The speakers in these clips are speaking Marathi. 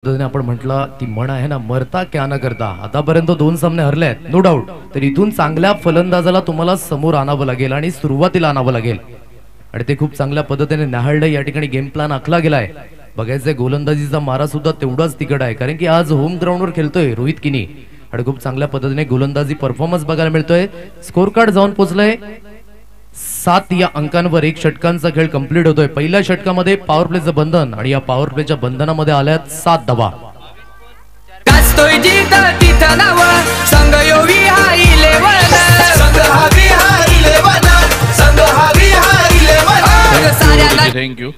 आपण म्हटलं ती म्हण आहे ना, मरता क्या न करता. आतापर्यंत 2 सामने हरले आहेत नो डाऊट. तर इथून चांगल्या फलंदाजाला तुम्हाला समोर आणावं लागेल आणि सुरुवातीला आणावं लागेल आणि ते खूप चांगल्या पद्धतीने न्याहाळलं. या ठिकाणी गेम प्लॅन आखला गेलाय. बघायचंय गोलंदाजीचा मारा सुद्धा तेवढाच तिकड आहे, कारण की आज होम ग्राउंडवर खेळतोय रोहित किनी आणि खूप चांगल्या पद्धतीने गोलंदाजी परफॉर्मन्स बघायला मिळतोय. स्कोर कार्ड जाऊन पोहोचलंय 7 या अंकांवर. 1 षटकांचा खेळ कंप्लीट होतोय. पहिल्या षटकामध्ये पॉवर प्लेचं बंधन आणि या पॉवर प्लेच्या बंधनामध्ये आल्यात 7 धावा. थँक्यू.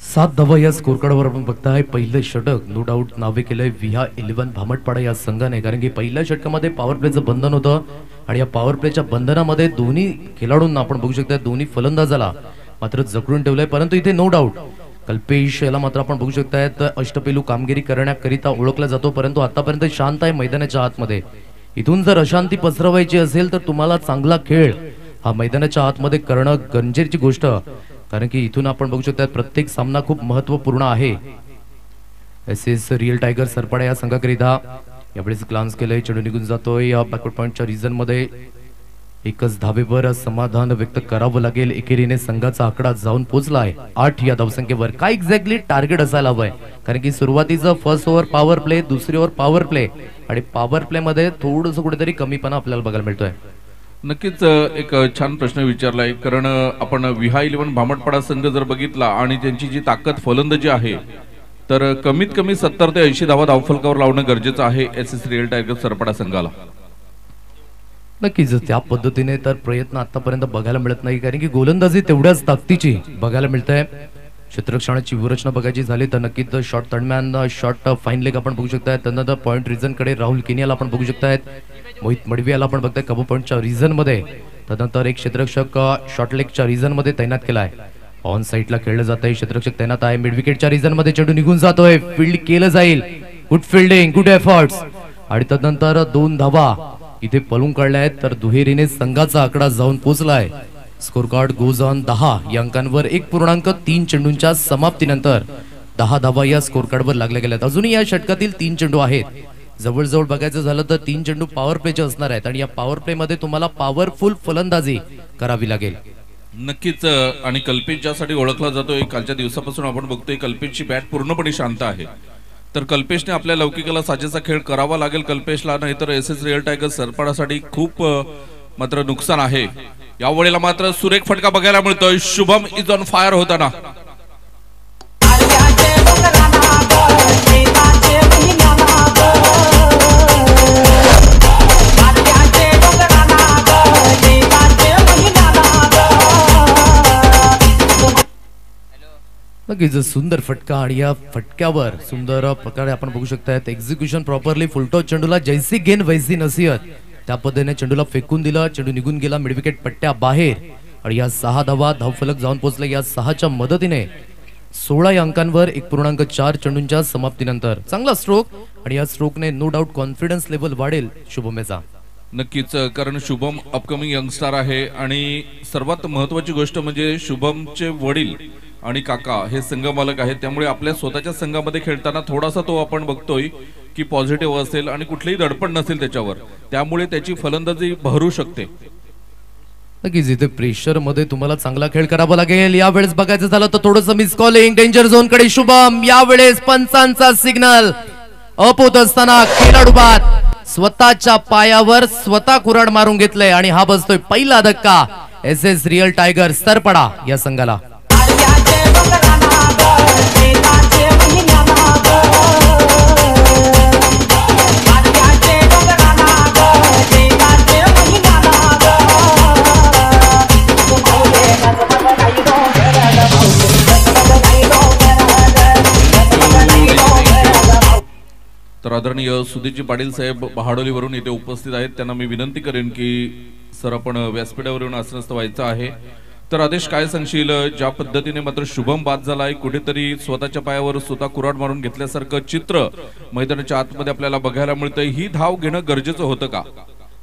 सात धावा या स्कोर कार्डवर आपण बघताय. पहिलं षटक नो डाऊट नावे केलंय विहा 11 भामटपाडा या संघाने, कारण की पहिल्या षटकामध्ये पॉवर प्लेचं बंधन होतं आणि या पॉवर प्लेच्या बंधनामध्ये दोन्ही खेळाडूंना आपण बघू शकता, दोन्ही फलंदाजाला मात्र जखडून ठेवलंय. परंतु इथे नो डाऊट कल्पेश याला मात्र आपण बघू शकताय अष्टपैलू कामगिरी करण्याकरिता ओळखला जातो, परंतु आतापर्यंत शांत आहे मैदानाच्या आतमध्ये. इथून जर अशांती पसरवायची असेल तर तुम्हाला चांगला खेळ हा मैदानाच्या आतमध्ये करणं गरजेची गोष्ट, कारण की इथून आपण बघू शकता प्रत्येक सामना खूप महत्त्वपूर्ण आहे. एसएस रिअल टायगर सरपाडा या संघाकरिता यावेळेस ग्लान्स केलंय. चेंडू निघून जातोय या बॅकवर्ड पॉइंटच्या रिजन मध्ये. एकच धावेवर समाधान व्यक्त करावं लागेल. एकेरीने संघाचा आकडा जाऊन पोहोचलाय 8 या धावसंख्येवर. काय एक्झॅक्टली टार्गेट असायला हवंय, कारण की सुरुवातीचं फर्स्ट ओव्हर पॉवर प्ले, दुसरी ओव्हर पॉवर प्ले आणि पॉवर प्ले मध्ये थोडंसं कुठेतरी कमीपणा आपल्याला बघायला मिळतोय. नक्कीच एक छान प्रश्न विचारलाय, कारण आपण विहा 11 भामटपाडा संघ जर बघितला आणि त्यांची जी ताकद फलंदाजी आहे तर कमीत कमी 70 ते 80 धावा धावफलकावर लावणं गरजेचं आहे एसएस रिअल टायगर सरपाडा संघाला. नक्कीच त्या पद्धतीने तर प्रयत्न आतापर्यंत बघायला मिळत नाही, कारण की गोलंदाजी तेवढ्याच ताकदीची बघायला मिळते. क्षेत्ररक्षणाची व्यूहरचना बघायची झाली तर नक्कीच shot third man shot fine leg आपण बघू शकताय. त्यानंतर पॉइंट रिजन कडे राहुल केनियाला आपण बघू शकताय. मोहित मडवी याला आपण बघताय कबो पॉइंटच्या रिजन मध्ये. त्यानंतर एक क्षेत्ररक्षक शॉर्ट लेगच्या रिजन मध्ये तैनात केलाय. ऑन साइडला खेळलं जात आहे. क्षेत्ररक्षक तैनात आहे. मिड विकेटच्या रिजन मध्ये चेंडू निघून जातोय. फील्ड केलं जाईल. गुड फिल्डिंग, गुड एफर्ट्स आणि त्यानंतर 2 धावा इथे पळून काढल्या आहेत. तर दुहेरीने संघाचा आकडा जाऊन पोहोचलाय. स्कोर कार्ड गोज ऑन 10 या अंकांवर. 1.3 चेंडूंच्या समाप्तीनंतर 10 धावा या स्कोर कार्डवर लागल्या गेल्यात. अजूनही या षटकातील 3 चेंडू आहेत. जवळजवळ बघायचं झालं तर 3 चेंडू पॉवर प्लेचे असणार आहेत आणि या पॉवर प्ले मध्ये तुम्हाला पॉवरफुल फलंदाजी करावी लागेल. नक्कीच. आणि कल्पेश ज्यासाठी ओळखला जातोय, कालच्या दिवसापासून आपण बघतोय कल्पेशची बॅट पूर्णपणे शांत आहे. तर कल्पेशने आपल्या लौकिकाला साजेसा खेळ करावा लागेल कल्पेशला, नाहीतर एसएस रिअल टायगर सरपाडासाठी खूप मात्र नुकसान आहे. यावेळेला मात्र सुरेख फटका बघायला मिळतोय. शुभम इज ऑन फायर होताना. नक्कीच सुंदर फटका आणि या फटक्यावर सुंदर प्रकारे आपण बघू शकता एक्झिक्युशन प्रॉपरली. फुलटॉस चेंडूला जैसी गेंद वैसी नसीहत, त्या पद्धतीने चेंडूला फेकून दिला. चेंडू निघून गेला मिड विकेट पट्ट्या बाहेर आणि या 6 धावा धावफलक जाऊन पोहोचले. या 6च्या मदतीने 16 या अंकांवर. 1.4 चेंडूंच्या समाप्तीनंतर चांगला स्ट्रोक आणि या स्ट्रोकने नो डाऊट कॉन्फिडन्स लेवल वाढेल शुभमेचा. नक्कीच, कारण शुभम अपकमिंग यंगस्टार आहे आणि सर्वात महत्वाची गोष्ट म्हणजे शुभमचे वडील आणि काका हे संघ मालक आहेत, त्यामुळे आपल्या स्वतःच्या संघामध्ये खेळताना थोडासा तो आपण बघतोय की पॉझिटिव्ह असेल आणि कुठलीही दडपण नसेल त्याच्यावर, त्यामुळे त्याची फलंदाजी भरू शकते. नक्कीच इथे प्रेशर मध्ये तुम्हाला चांगला खेळ करावा लागेल. यावेळेस बघायचं झालं तर थोडंसं मिस कॉलिंग. डेंजर झोन कडे शुभम. यावेळेस पंचांचा सिग्नल अप होत असताना खेळाडू बाद स्वतःच्या पायावर स्वतः कुऱ्हाड मारून घेतलंय आणि हा बसतोय पहिला धक्का एसएस रिअल टायगर सरपाडा या संघाला. तर आदरणीय सुधीरजी पाटील साहेब बहाडोलीवरून इथे उपस्थित आहेत. त्यांना मी विनंती करेन की सर आपण व्यासपीठावर येऊन आसनस्थ व्हायचं आहे. तर आदेश काय सांगशील, ज्या पद्धतीने मात्र शुभम बाद झालाय, कुठेतरी स्वतःच्या पायावर स्वतः कुऱ्हाड मारून घेतल्यासारखं चित्र मैदानाच्या आतमध्ये आपल्याला बघायला मिळतंय. ही धाव घेणं गरजेचं होतं का?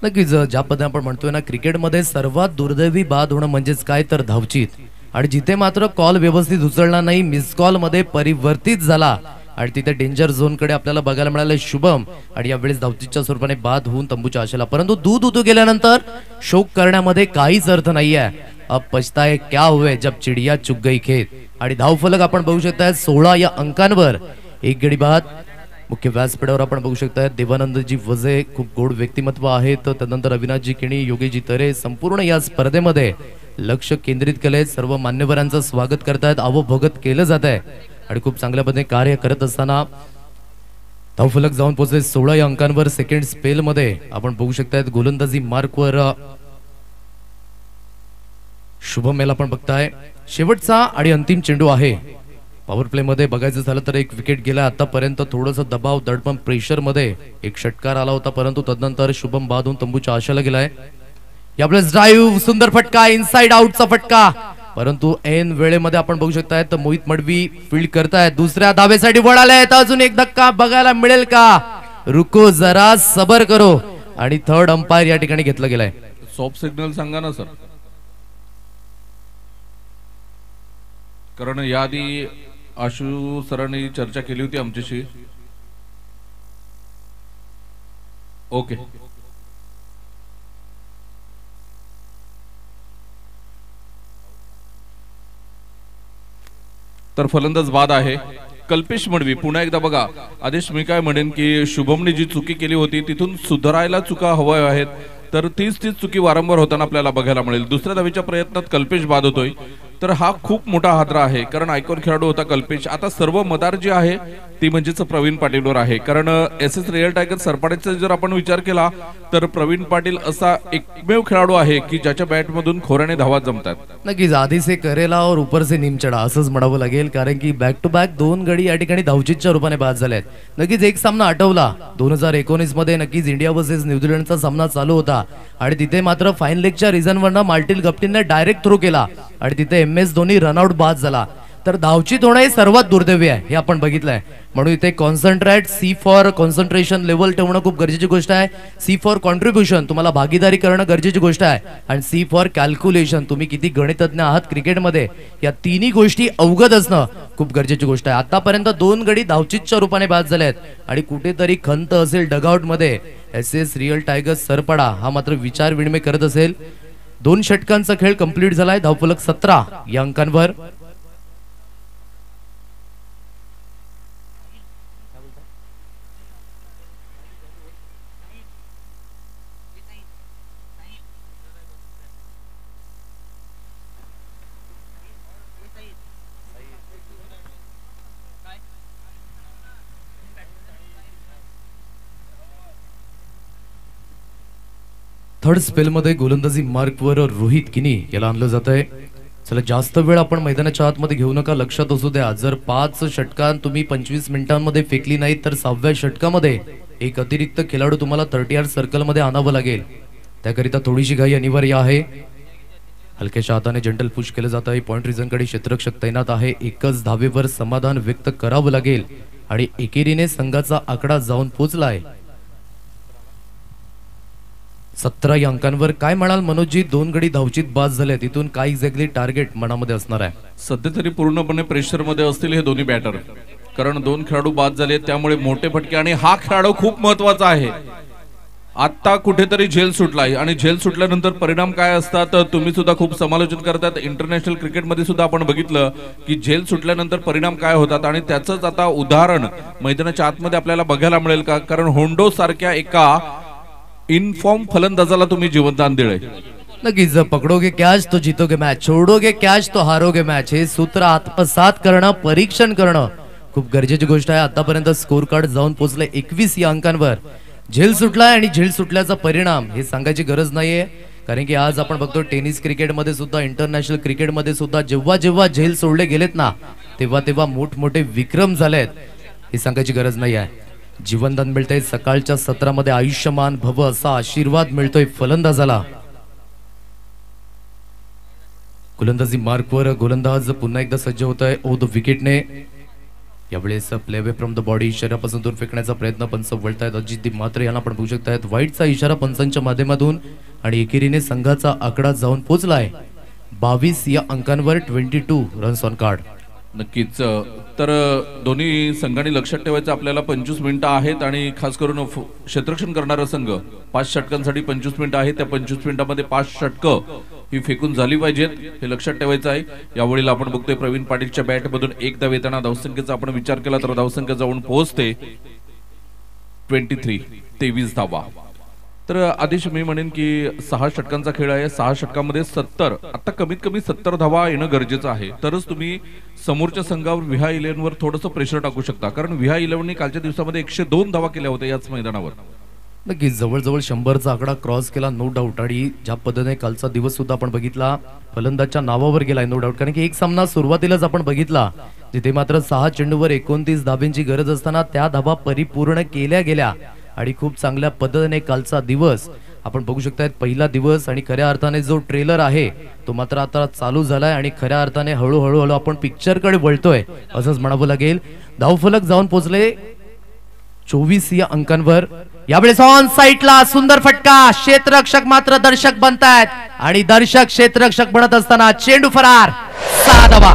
नक्कीच. ज्या पद्धतीने आपण म्हणतोय ना, क्रिकेटमध्ये सर्वात दुर्दैवी बाद होणं म्हणजेच काय तर धावचीत, आणि जिथे मात्र कॉल व्यवस्थित उचलला नाही, मिस कॉल मध्ये परिवर्तित झाला आणि तिथे डेंजर झोन कडे आपल्याला बघायला मिळालं शुभम, आणि यावेळेस धावचीच्या स्वरूपाने बाद होऊन तंबूच्या आशेला. परंतु दूध उतू गेल्यानंतर शोक करण्यामध्ये काहीच अर्थ नाहीये. अब पछताए क्या हुए जब चिडिया चुग गई खेत. आणि धावफलक आपण बघू शकताय 16 या अंकांवर, एक गडी बाद. मुख्य व्यासपीठावर आपण बघू शकताय देवानंदजी वजे, खूप गोड व्यक्तिमत्व आहेत. त्यानंतर अविनाशजी किणी, योगीजी तरे संपूर्ण या स्पर्धेमध्ये लक्ष केंद्रित केले. सर्व मान्यवरांचं स्वागत करतायत, अवभगत केलं जात आहे आणि खूप चांगल्या पद्धतीने कार्य करत असताना धावफलक जाऊन पोहोचले 16 या अंकांवर. सेकंड स्पेल मध्ये आपण बघू शकतायत गोलंदाजी मार्कवर शुभम याला आपण बघताय. शेवटचा आणि अंतिम चेंडू आहे. पॉवर प्ले मध्ये बघायचं झालं तर एक विकेट गेला. आतापर्यंत थोडंसं दबाव, दडपण, प्रेशर मध्ये एक षटकार आला होता, परंतु तदनंतर शुभम बाद होऊन तंबूच्या आशेला गेलाय. यावेळेस ड्राईव्ह, सुंदर फटका, इनसाइड आउटचा फटका, परंतु ऐन वेळेमध्ये आपण बघू शकताय तर मोहित मडवी फील्ड करतायत. दुसऱ्या धावेसाठी वळाले, अजून एक धक्का बघायला मिळेल का? रुको जरा, सबर करो. आणि थर्ड अंपायर या ठिकाणी घेतला गेलाय. सॉफ्ट सिग्नल सांगा ना सर, कारण याआधी आशु सरांनी चर्चा केली होती आमच्याशी. ओके, तर फलंदाज बाद आहे कल्पेश मडवी. पुन्हा एकदा बघा आदेश, मी काय म्हणेन की शुभमने जी चुकी केली होती तिथून सुधारायला चुका हव्या आहेत, तर तीच चुकी वारंवार होताना आपल्याला बघायला मिळेल. दुसऱ्या धावेच्या प्रयत्नात कल्पेश बाद होतोय, तर हा खूप मोठा हादरा आहे, कारण आयकॉन खेळाडू होता कल्पेश. आता सर्व मदार जी आहे ती म्हणजेच प्रवीण पाटीलवर आहे, कारण एस एस रिअल टायगर सरपाड्याचा जर आपण विचार केला तर प्रवीण पाटील असा एकमेव खेळाडू आहे की ज्याच्या बॅट मधून खोऱ्याने धावा जमतात. नक्कीच, आधी से करेला और ऊपर से निमचडा असंच म्हणावं लागेल, कारण की बॅक टू बॅक 2 गडी या ठिकाणी धावचीच्या रूपाने बाद झाले आहेत. नक्कीच एक सामना आठवला 2019 मध्ये, नक्कीच इंडिया वर्सेस न्यूझीलंडचा सामना चालू होता आणि तिथे मात्र फाईन लेगच्या रिझनवरनं मार्टिन गप्टिनने डायरेक्ट थ्रो केला आणि तिथे MS धोनी रनआउट बाद झाला. तर धावचीत होणं हे सर्वात दुर्दैवी आहे, हे आपण बघितलंय. म्हणून इथे concentrate, C for concentration level ठेवणं खूप गरजेची गोष्ट आहे. सी फॉर कॉन्ट्रीब्युशन, तुम्हाला भागीदारी करणं गरजेची गोष्ट आहे. आणि सी फॉर कॅल्क्युलेशन, तुम्ही किती गणितज्ञ आहात क्रिकेटमध्ये, या तिन्ही गोष्टी अवगत असणं खूप गरजेची गोष्ट आहे. आतापर्यंत 2 गडी धावचीतच्या रूपाने बाद झाले आहेत आणि कुठेतरी खंत असेल डगआउट मध्ये. SS रिअल टायगर्स सरपाडा हा मात्र विचार विनिमय करत असेल. 2 षटकांचा खेळ कंप्लीट झालाय. धावफलक 17 या अंकांवर. थर्ड स्पेल मध्ये गोलंदाजी मार्कवर रोहित किनी याला आणलं जात आहे. चला, जास्त वेळ आपण मैदानाच्या आतमध्ये घेऊ नका, लक्षात असू द्या, जर 5 षटकां तुम्ही 25 मिनिटांमध्ये फेकली नाही तर 6व्या षटकामध्ये एक अतिरिक्त खेळाडू तुम्हाला 30 सर्कल मध्ये आणावं लागेल. त्याकरिता थोडीशी घाई अनिवार्य आहे. हलक्याच्या हाताने जंटल पुश केलं जात आहे. पॉइंट रिझन कडे क्षेत्ररक्षक तैनात आहे. एकच धावेवर समाधान व्यक्त करावं लागेल आणि एकेरीने संघाचा आकडा जाऊन पोहोचलाय 17 या अंकांवर. काय म्हणाल मनोजजी, 2 गडी धावचीत बाद झाले, तिथून काय एक्झॅक्टली टार्गेट मनामध्ये असणार आहे? सध्या तरी पूर्णपणे प्रेशर मध्ये असतील हे दोन्ही बॅटर, कारण 2 खेळाडू बाद झाले, त्यामुळे मोठे फटके. आणि हा खेळाडू खूप महत्वाचा आहे. आता कुठेतरी झेल सुटलाय आणि झेल सुटल्यानंतर परिणाम काय असतात तुम्ही सुद्धा खूप समालोचन करतात. इंटरनॅशनल क्रिकेटमध्ये सुद्धा आपण बघितलं की झेल सुटल्यानंतर परिणाम काय होतात आणि त्याचंच आता उदाहरण मैदानाच्या आतमध्ये आपल्याला बघायला मिळेल का? कारण होंडो सारख्या एका इनफॉर्म फलंदाजाला तुम्ही जीवनदान दिलंय. नक्कीच, पकडोगे कॅच तो जीतोगे मॅच, छोडोगे कॅच तो हारोगे मॅच. हे सूत्र आत्मसात करणं, परीक्षण करणं खूप गरजेची गोष्ट आहे. आतापर्यंत स्कोर कार्ड जाऊन पोहोचले 21 या अंकांवर. झेल सुटलाय आणि झेल सुटल्याचा परिणाम हे सांगायची गरज नाहीये, कारण की आज आपण बघतो टेनिस क्रिकेटमध्ये सुद्धा, इंटरनॅशनल क्रिकेटमध्ये सुद्धा जेव्हा जेव्हा झेल सोडले गेलेत ना, तेव्हा तेव्हा मोठमोठे विक्रम झालेत, हे सांगायची गरज नाही आहे. जीवनदान मिळतंय सकाळच्या सत्रामध्ये आयुष्यमान भव असा आशीर्वाद मिळतोय फलंदाजाला. गोलंदाजी मार्कवर गोलंदाज पुन्हा एकदा सज्ज होत आहे ओ द विकेटने. यावेळेस play away from the body इशाऱ्यापासून दूर फेकण्याचा प्रयत्न पंच वळतायत. अजित मात्र यांना आपण बघू शकतायत वाईटचा इशारा पंचांच्या माध्यमातून आणि एकेरीने संघाचा आकडा जाऊन पोहोचलाय 22 या अंकांवर 22 रन्स ऑन कार्ड. नक्कीच. तर दोन्ही संघांनी लक्षात ठेवायचं आपल्याला 25 मिनिटं आहेत आणि खास करून क्षेत्ररक्षण करणारा संघ 5 षटकांसाठी 25 मिनिटं आहेत. त्या 25 मिनिटांमध्ये 5 षटकं ही फेकून झाली पाहिजेत हे लक्षात ठेवायचं आहे. यावेळी आपण बघतोय प्रवीण पाटीलच्या बॅटमधून एक धाव येताना धावसंख्येचा आपण विचार केला तर धावसंख्या जाऊन पोहोचते 23 धावा. तर आदेश मी म्हणेन की 6 षटकांचा खेळ आहे. 6 षटकांमध्ये 70 आता कमीत कमी 70 धावा येणं गरजेचं आहे तरच तुम्ही समोरच्या संघावर विहा 11 वर थोडंसं प्रेशर टाकू शकता. कारण विहा 11 ने कालच्या दिवसामध्ये 102 धावा केल्या होत्या याच मैदानावर. नक्कीच जवळजवळ 100चा आकडा क्रॉस केला नो डाऊट. आणि ज्या पद्धतीने कालचा दिवस सुद्धा आपण बघितला फलंदाजच्या नावावर गेलाय नो डाऊट. कारण की एक सामना सुरुवातीलाच आपण बघितला जिथे मात्र 6 चेंडूवर 29 धाब्यांची गरज असताना त्या धाबा परिपूर्ण केल्या गेल्या आणि खूप चांगल्या पद्धतीने कालचा दिवस आपण बघू शकतायत. पहिला दिवस आणि खऱ्या अर्थाने जो ट्रेलर आहे तो मात्र आता चालू झालाय आणि खऱ्या अर्थाने हळूहळू आपण पिक्चरकडे वळतोय असंच म्हणावं लागेल. धावफलक जाऊन पोहोचले 24 या अंकांवर. यावेळेस ऑन साइडला सुंदर फटका. क्षेत्ररक्षक मात्र दर्शक बनतायत आणि दर्शक क्षेत्ररक्षक बनत असताना चेंडू फरार 6 धावा.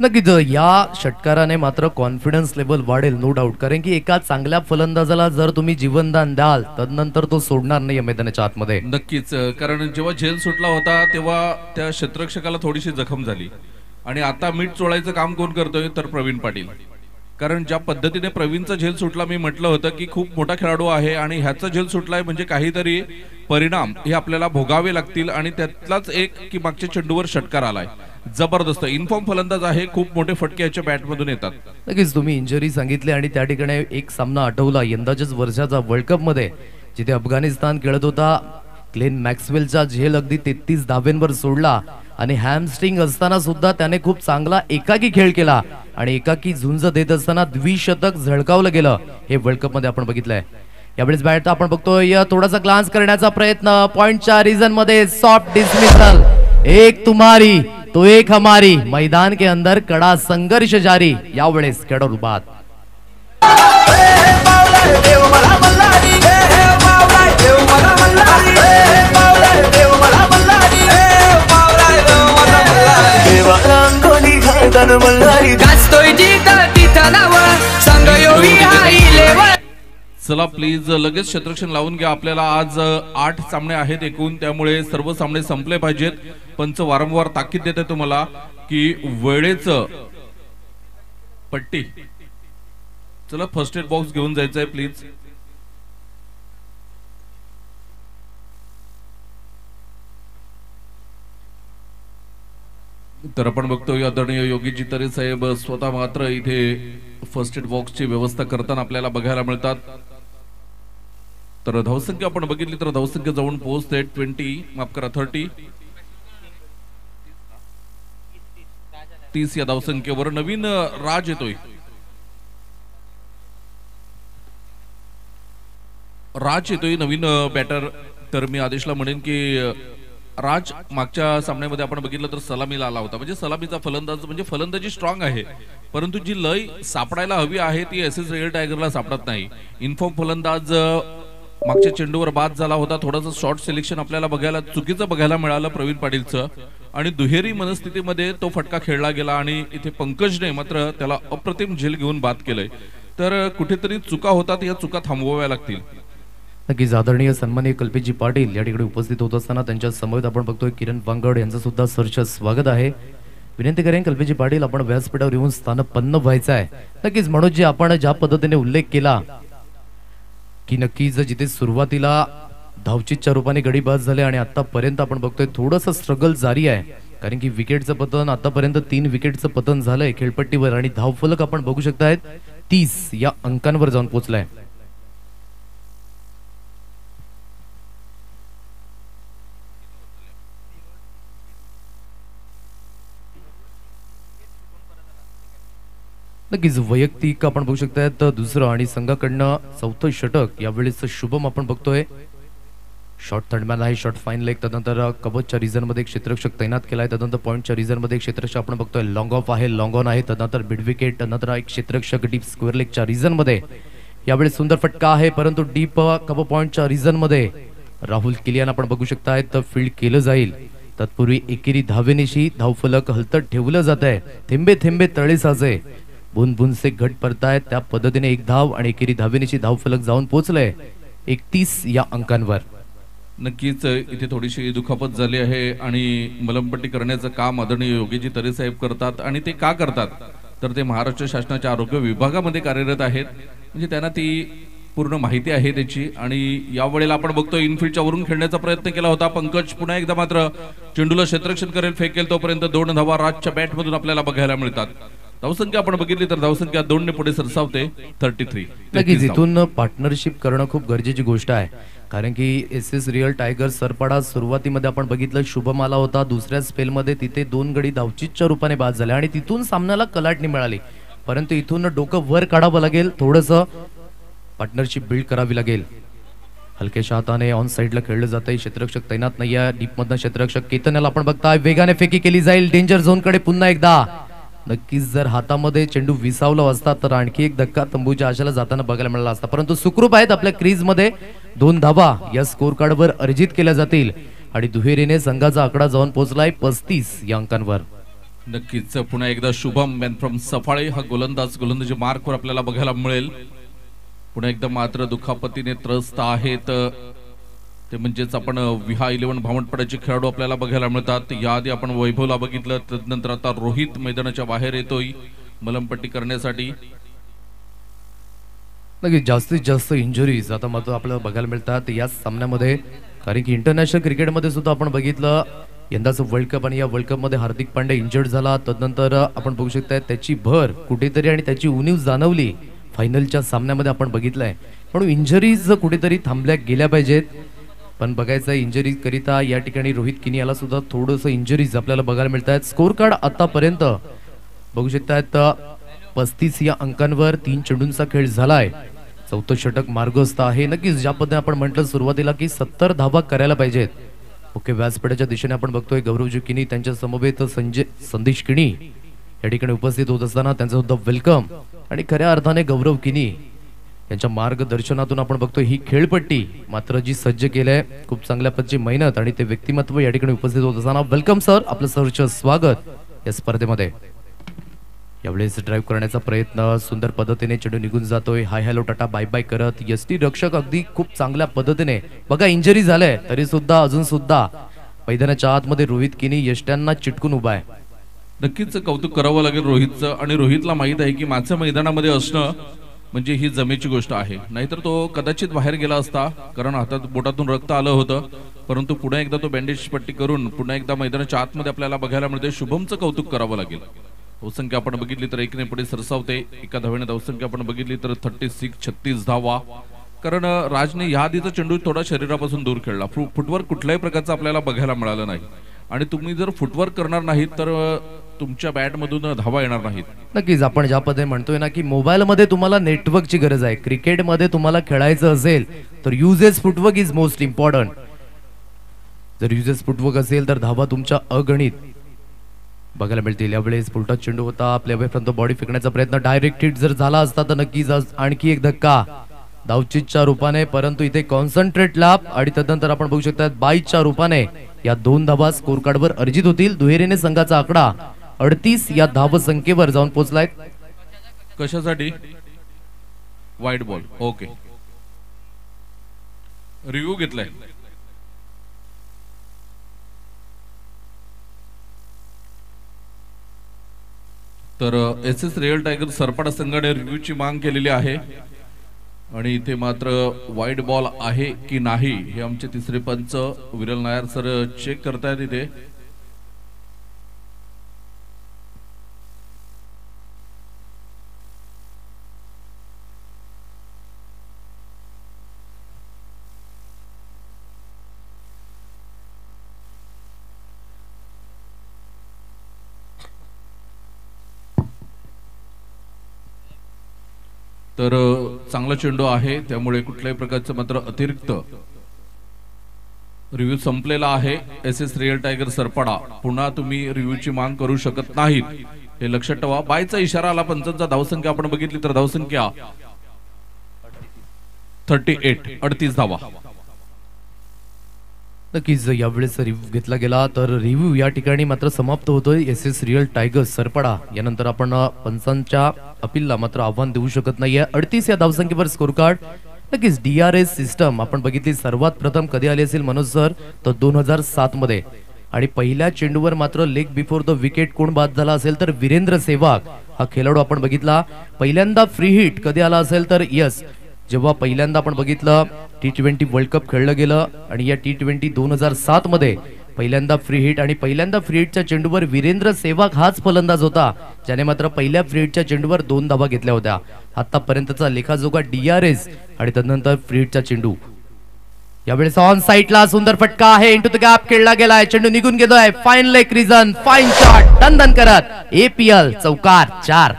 नक्कीच या षटकाराने मात्र कॉन्फिडन्स लेवल वाढेल नो डाऊट. कारण की एका चांगल्या फलंदाजाला जर तुम्ही जीवनदान द्याल तदनंतर तो सोडणार नाही मैदानाच्या आतमध्ये. नक्कीच. कारण जेव्हा झेल सुटला होता तेव्हा त्या क्षेत्ररक्षकाला थोडीशी जखम झाली आणि आता मीठ चोळायचं काम कोण करतोय तर प्रवीण पाटील. कारण ज्या पद्धतीने प्रवीणचा झेल सुटला मी म्हटलं होतं की खूप मोठा खेळाडू आहे आणि ह्याचा झेल सुटलाय म्हणजे काहीतरी परिणाम हे आपल्याला भोगावे लागतील आणि त्यातलाच एक की मागच्या चेंडूवर षटकार आलाय. जबरदस्त इन्फॉर्म फलंदाज आहे. खूप मोठे फटके याच्या बॅटमधून येतात. नक्कीच तुम्ही इंजरी सांगितली आणि त्या ठिकाणी एक सामना आठवला यंदाच्याच वर्षाचा वर्ल्ड कप मध्ये जिथे अफगाणिस्तान खेळत होता. ग्लेन मॅक्सवेलचा झेल अगदी 33 धाब्यांवर सोडला आणि हॅमस्ट्रिंग असताना सुद्धा त्याने खूप चांगला एकाकी खेळ केला आणि एकाकी झुंज देत असताना द्विशतक झळकावलं गेलं हे वर्ल्ड कप मध्ये आपण बघितलंय. यावेळेस बॅट आपण बघतोय थोडासा ग्लान्स करण्याचा प्रयत्न पॉइंटच्या रिजन मध्ये सॉफ्ट डिसमिसल. एक तुम्हारी तो एक हमारी मैदान के अंदर कड़ा संघर्ष जारी. यावेळेस खेळाडू बाद. चला प्लीज लगेच क्षेत्ररक्षण लावून घ्या. आपल्याला आज 8 सामने आहेत एकूण त्यामुळे सर्व सामने संपले पाहिजेत. पंच वारंवार ताकीद देते तुम्हाला की वेळेचं पट्टी. चला फर्स्ट एड बॉक्स घेऊन जायचंय प्लीज. तर आपण बघतोय आदरणीय योगीजी तरे साहेब स्वतः मात्र इथे फर्स्ट एड बॉक्सची व्यवस्था करताना आपल्याला बघायला मिळतात. तर धावसंख्या आपण बघितली तर धावसंख्या जाऊन पोहोचते 30 या धावसंख्येवर. नवीन राज येतोय. नवीन बॅटर. तर मी आदेशला म्हणेन की राज मागच्या सामन्यामध्ये आपण बघितलं तर सलामीला आला होता. म्हणजे सलामीचा फलंदाज म्हणजे फलंदाजी स्ट्रॉंग आहे परंतु जी लय सापडायला हवी आहे ती एसएस रिअल टायगरला सापडत नाही. इन्फॉर्म फलंदाज मागच्या चेंडूवर बाद झाला होता. थोडंसं शॉर्ट सिलेक्शन आपल्याला चुकीचं बघायला मिळालं प्रवीण पाटीलचं आणि दुहेरी मनस्थितीमध्ये तो फटका खेळला गेला आणि इथे पंकजने मात्र त्याला अप्रतिम झेल घेऊन बाद केलंय. तर कुठेतरी चुका होतात या चुका थांबवाव्या लागतील. नक्कीच आदरणीय सन्माननीय कल्पेशजी पाटील या ठिकाणी उपस्थित होत असताना त्यांच्या समवेत आपण बघतोय किरण वांगड यांचं सुद्धा सहर्ष स्वागत आहे. विनंती करेन कल्पेशजी पाटील आपण व्यासपीठावर येऊन स्थानपन्न व्हायचं आहे. नक्कीच मनोजजी आपण ज्या पद्धतीने उल्लेख केला की नक्कीच जिथे सुरुवातीला धावचीतच्या रूपाने गडी बाद झाले आणि आतापर्यंत आपण बघतोय थोडंसं स्ट्रगल जारी आहे कारण की विकेटचं पतन आतापर्यंत 3 विकेटचं पतन झालंय खेळपट्टीवर आणि धावफलक आपण बघू शकतायत 30 या अंकांवर जाऊन पोहोचलाय. नक्कीच वैयक्तिक आपण बघू शकताय तर दुसरं आणि संघाकडनं चौथं षटक यावेळेस शुभम आपण बघतोय. शॉर्ट थर्डमॅन आहे, शॉर्ट फाईन लेग, त्यानंतर कबचच्या रिझन मध्ये एक क्षेत्ररक्षक तैनात केलाय, त्यानंतर पॉईंटच्या रिझन मध्ये एक क्षेत्ररक्षक आपण बघतोय. लॉंग ऑफ आहे, लॉंग ऑन आहे, त्यानंतर मिड विकेट, त्यानंतर एक क्षेत्ररक्षक डीप स्क्वेअर लेगच्या रिझन मध्ये. यावेळेस सुंदर फटका आहे, परंतु डीप कब पॉईंटच्या रिझन मध्ये राहुल किलियान आपण बघू शकताय तर फील्ड केलं जाईल. तत्पूर्वी एकेरी धावेनिशी धावफलक हलतट ठेवलं जात आहे. थेंबे थेंबे तळे साचे, बुन बुन से घट पडतायत, त्या पद्धतीने एक धाव आणि एकेरी धावेनिशी धावफलक जाऊन पोहोचलंय 31 या अंकांवर. नक्कीच इथे थोडीशी दुखापत झाली आहे आणि मलमपट्टी करण्याचं काम आदरणीय योगीजी तरे साहेब करतात. आणि ते का करतात तर ते महाराष्ट्र शासनाच्या आरोग्य विभागामध्ये कार्यरत आहेत, म्हणजे त्यांना ती पूर्ण माहिती आहे त्याची. आणि यावेळेला आपण बघतो इनफिल्डच्या वरून खेळण्याचा प्रयत्न केला होता पंकज, पुन्हा एकदा मात्र चेंडूला क्षेत्ररक्षण करेल, फेकेल तोपर्यंत 2 धावा राजच्या बॅटमधून आपल्याला बघायला मिळतात. धावसंख्या आपण बघितली तर धावसंख्या 2 ने पुढे सरसावते 33. नक्कीच इथून पार्टनरशिप करणं खूप गरजेची गोष्ट आहे, कारण की एस रिअल टायगर सरपाडा सुरुवातीमध्ये आपण बघितलं शुभम आला होता, दुसऱ्या स्पेलमध्ये तिथे 2 गडी धावचीतच्या रूपाने बाद झाले आणि तिथून सामन्याला कलाटणी मिळाली. परंतु इथून डोकं वर काढावं लागेल, थोडंसं पार्टनरशिप बिल्ड करावी लागेल. हलक्याशा हाताने ऑन साइडला खेळलं जातंय, क्षेत्ररक्षक तैनात नाही आहे. डीप मधनं क्षेत्ररक्षक केतन याला आपण बघताय, वेगाने फेकी केली जाईल डेंजर झोन कडे पुन्हा एकदा. नक्कीच जर हातामध्ये चेंडू विसावला असता तर आणखी एक धक्का तंबूच्या आशेला जाताना बघायला मिळाला असता, परंतु सुखरूप आहेत. आपल्या क्रीज मध्ये 2 धावा या स्कोर कार्डवर अर्जित केल्या जातील आणि दुहेरीने संघाचा आकडा जाऊन पोहोचलाय 35 या अंकांवर. नक्कीच पुन्हा एकदा शुभम मॅन फ्रॉम सफाळे हा गोलंदाजी मार्कवर आपल्याला बघायला मिळेल. पुन्हा एकदा मात्र दुखापतीने त्रस्त आहेत, ते म्हणजेच आपण विहा 11 भामटपड्याचे खेळाडू आपल्याला बघायला मिळतात. याआधी आपण वैभवला बघितलं, त्यानंतर आता रोहित मैदानाच्या बाहेर येतोय मलमपट्टी करण्यासाठी. नक्कीच जास्तीत जास्त इंजुरीज आता मात्र आपल्याला बघायला मिळतात या सामन्यामध्ये, कारण की इंटरनॅशनल क्रिकेटमध्ये सुद्धा आपण बघितलं यंदाचं वर्ल्ड कप आणि या वर्ल्ड कप मध्ये हार्दिक पांड्या इंजर्ड झाला. तदनंतर आपण बघू शकता त्याची भर कुठेतरी आणि त्याची उणीव जाणवली फायनलच्या सामन्यामध्ये आपण बघितलंय. म्हणून इंजरीज कुठेतरी थांबल्या गेल्या पाहिजेत. पण बघायचं इंजरी करिता या ठिकाणी रोहित किनी याला सुद्धा थोडंसं इंजरीज आपल्याला बघायला मिळत आहेत. स्कोर कार्ड आतापर्यंत बघू शकतायत 35 या अंकांवर 3 चेंडूंचा खेळ झालाय. चौथं षटक मार्गस्थ आहे. नक्कीच ज्या पद्धतीने आपण म्हटलं सुरुवातीला की 70 धावा करायला पाहिजेत. ओके, व्यासपीठाच्या दिशेने आपण बघतोय गौरवजी किनी, त्यांच्या समवेत संदेश किनी या ठिकाणी उपस्थित होत असताना त्यांचं सुद्धा वेलकम. आणि खऱ्या अर्थाने गौरव किनी यांच्या मार्गदर्शनातून आपण बघतोय ही खेळपट्टी मात्र जी सज्ज केलंय, खूप चांगल्या पद्धतीची मेहनत आणि ते व्यक्तिमत्व या ठिकाणी उपस्थित होत असताना वेलकम सर, आपलं सरचं स्वागत या स्पर्धेमध्ये. यावेळेस ड्राईव्ह करण्याचा प्रयत्न, सुंदर पद्धतीने चेंडू निघून जातोय, hi hello tata bye bye करत. यष्टी रक्षक अगदी खूप चांगल्या पद्धतीने, बघा इंजरी झालंय तरी सुद्धा अजून सुद्धा मैदानाच्या आतमध्ये रोहित किनी यष्ट्यांना चिटकून उभा आहे. नक्कीच कौतुक करावं लागेल रोहितचं. आणि रोहितला माहित आहे की माझ्या मैदानामध्ये असणं म्हणजे ही जमेची गोष्ट आहे, नाहीतर तो कदाचित बाहेर गेला असता, कारण हातात बोटातून रक्त आलं होतं. परंतु पुन्हा एकदा तो बँडेज पट्टी करून पुन्हा एकदा मैदानाच्या आतमध्ये आपल्याला बघायला मिळते. शुभमचं कौतुक करावं लागेल. धावसंख्या आपण बघितली तर 1 ने पुढे सरसावते. एका धावेने धावसंख्या आपण बघितली तर 36 धावा. कारण राजने या आधीचा चेंडू थोडा शरीरापासून दूर खेळला, फुटवर्क कुठल्याही प्रकारचं आपल्याला बघायला मिळालं नाही. आणि तुम्ही जर फुटवर्क करणार नाहीत तर तुमच्या बॅट मधून धावा येणार नाहीत. नक्कीच आपण ज्या पद्धतीने म्हणतोय ना की मोबाईल मध्ये तुम्हाला नेटवर्कची गरज आहे, क्रिकेट मध्ये तुम्हाला खेळायचं असेल तर uses footwork is most important. जर युजेस फुटवर्क असेल तर धावा तुमच्या अगणित बघायला मिळतील. यावेळेस पुलटा चेंडू होता, आपल्या फ्रंट बॉडी फेकण्याचा प्रयत्न, डायरेक्ट हिट जर झाला असता तर नक्कीच आणखी एक धक्का धावचीतच्या रूपाने, परंतु इथे कॉन्सन्ट्रेट लाभ आणि तदनंतर आपण बघू शकता 22च्या रूपाने या 2 धावा स्कोर कार्डवर अर्जित होतील. दुहेरीने संघाचा आकडा 38 या धाव संख्येवर जाऊन पोहोचलाय. कशासाठी? वाईट बॉल. ओके, रिव्ह्यू घेतलाय. तर एस रिअल टायगर सरपाडा संघाने रिव्ह्यूची माग केलेली आहे आणि इथे मात्र वाईट बॉल आहे की नाही हे आमचे तिसरे पंच विरल नायर सर चेक करतायत. इथे तर चांगला चेंडू आहे, त्यामुळे कुठल्याही प्रकारचं मात्र अतिरिक्त रिव्ह्यू संपलेला आहे. SS रिअल टायगर सरपाडा पुन्हा तुम्ही रिव्ह्यूची मांग करू शकत नाहीत, हे लक्षात ठेवा. बायचा इशारा आला. पंचांचा धावसंख्या आपण बघितली तर धावसंख्या 38 धावा. नक्कीच यावेळेस रिव्ह्यू घेतला गेला तर रिव्ह्यू या ठिकाणी मात्र समाप्त होतोय. SS रिअल टायगर्स सरपाडा यानंतर आपण पंचांच्या अपीलला मात्र आव्हान देऊ शकत नाहीये. 38 या धावसंख्येवर स्कोर कार्ड. नक्कीच DRS सिस्टम आपण बघितली सर्वात प्रथम कधी आली असेल मनोज सर, तर 2007 मध्ये. आणि पहिल्या चेंडूवर मात्र लेग बिफोर द विकेट कोण बाद झाला असेल तर वीरेंद्र सेहवाग हा खेळाडू आपण बघितला. पहिल्यांदा फ्री हिट कधी आला असेल तर यस, जेव्हा पहिल्यांदा आपण बघितलं T20 वर्ल्ड कप खेळलं गेलं आणि या T20 2007 मध्ये पहिल्यांदा फ्री हिट आणि पहिल्यांदा फ्री हिटच्या चेंडूवर वीरेंद्र सेहवाग हाच फलंदाज होता ज्याने मात्र पहिल्या फ्री हिटच्या चेंडूवर 2 धावा घेतल्या होत्या. आतापर्यंतचा लेखाजोगा DRS आणि त्यानंतर फ्री हिटचा चेंडू. यावेळेस ऑन साइडला सुंदर फटका आहे, इंटू द गॅप खेळला गेलाय, चेंडू निघून गेलोय. Fine leg region, fine shot, दणदण करत APL चौकार 4.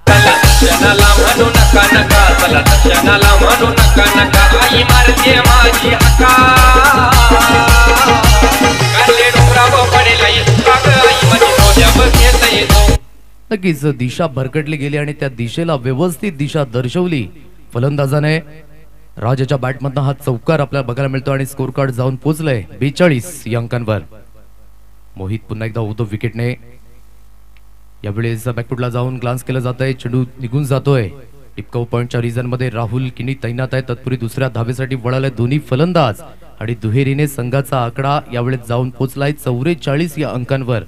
दर्शनाला म्हणू नका नका, चला दर्शनाला म्हणू नका नका, आई मारते माझी हका, काढले डोंगरावर पडेला येतो आई माझी रोजा बघेत येतो. नक्कीच दिशा भरकटली गेली आणि त्या दिशेला व्यवस्थित दिशा दर्शवली फलंदाजाने. राजाच्या बॅटमधनं हा चौकार आपल्याला बघायला मिळतो आणि स्कोर कार्ड जाऊन पोहोचलंय 42 या अंकांवर. मोहित पुन्हा एकदा होतो विकेटने. यावेळेस बॅकफुटला जाऊन ग्लान्स केलं जात आहे, चेंडू निघून जातोय. टिपकाऊ पॉइंटच्या रिझन मध्ये राहुल किनी तैनात आहे. तत्पूर्वी दुसऱ्या धावेसाठी वळाले दोन्ही फलंदाज आणि दुहेरीने संघाचा आकडा यावेळेस जाऊन पोहोचलाय 44 या अंकांवर.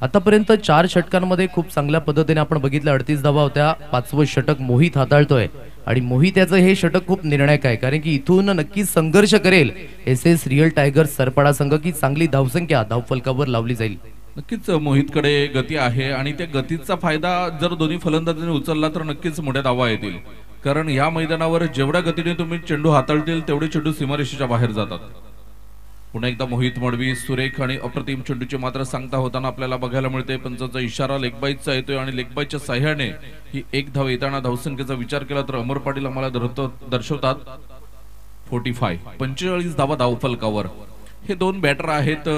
आतापर्यंत 4 षटकांमध्ये खूप चांगल्या पद्धतीने आपण बघितलं 38 धावा होत्या. 5वं षटक मोहित हाताळतोय आणि मोहित याचं हे षटक खूप निर्णायक आहे, कारण की इथून नक्कीच संघर्ष करेल SS रिअल टायगर सरपाडा संघ की चांगली धावसंख्या धावफलकावर लावली जाईल. नक्कीच मोहितकडे गती आहे आणि त्या गतीचा फायदा जर दोन्ही फलंदाजांनी उचलला तर नक्कीच मोठ्या धावा येतील, कारण या मैदानावर जेवढ्या गतीने तुम्ही चेंडू हाताळतील तेवढे चेंडू सीमारेषेच्या बाहेर जातात. पुन्हा एकदा मोहित मडवी सुरेख आणि अप्रतिम चेंडूची मात्र सांगता होताना आपल्याला बघायला मिळते. पंचाचा इशारा लेगबाईचा येतोय आणि लेगबाईच्या साह्याने ही एक धाव येताना धावसंख्येचा विचार केला तर अमर पाटील आम्हाला दर्शवतात 45 धावा धावफलकावर. हे 2 बॅटर आहेत,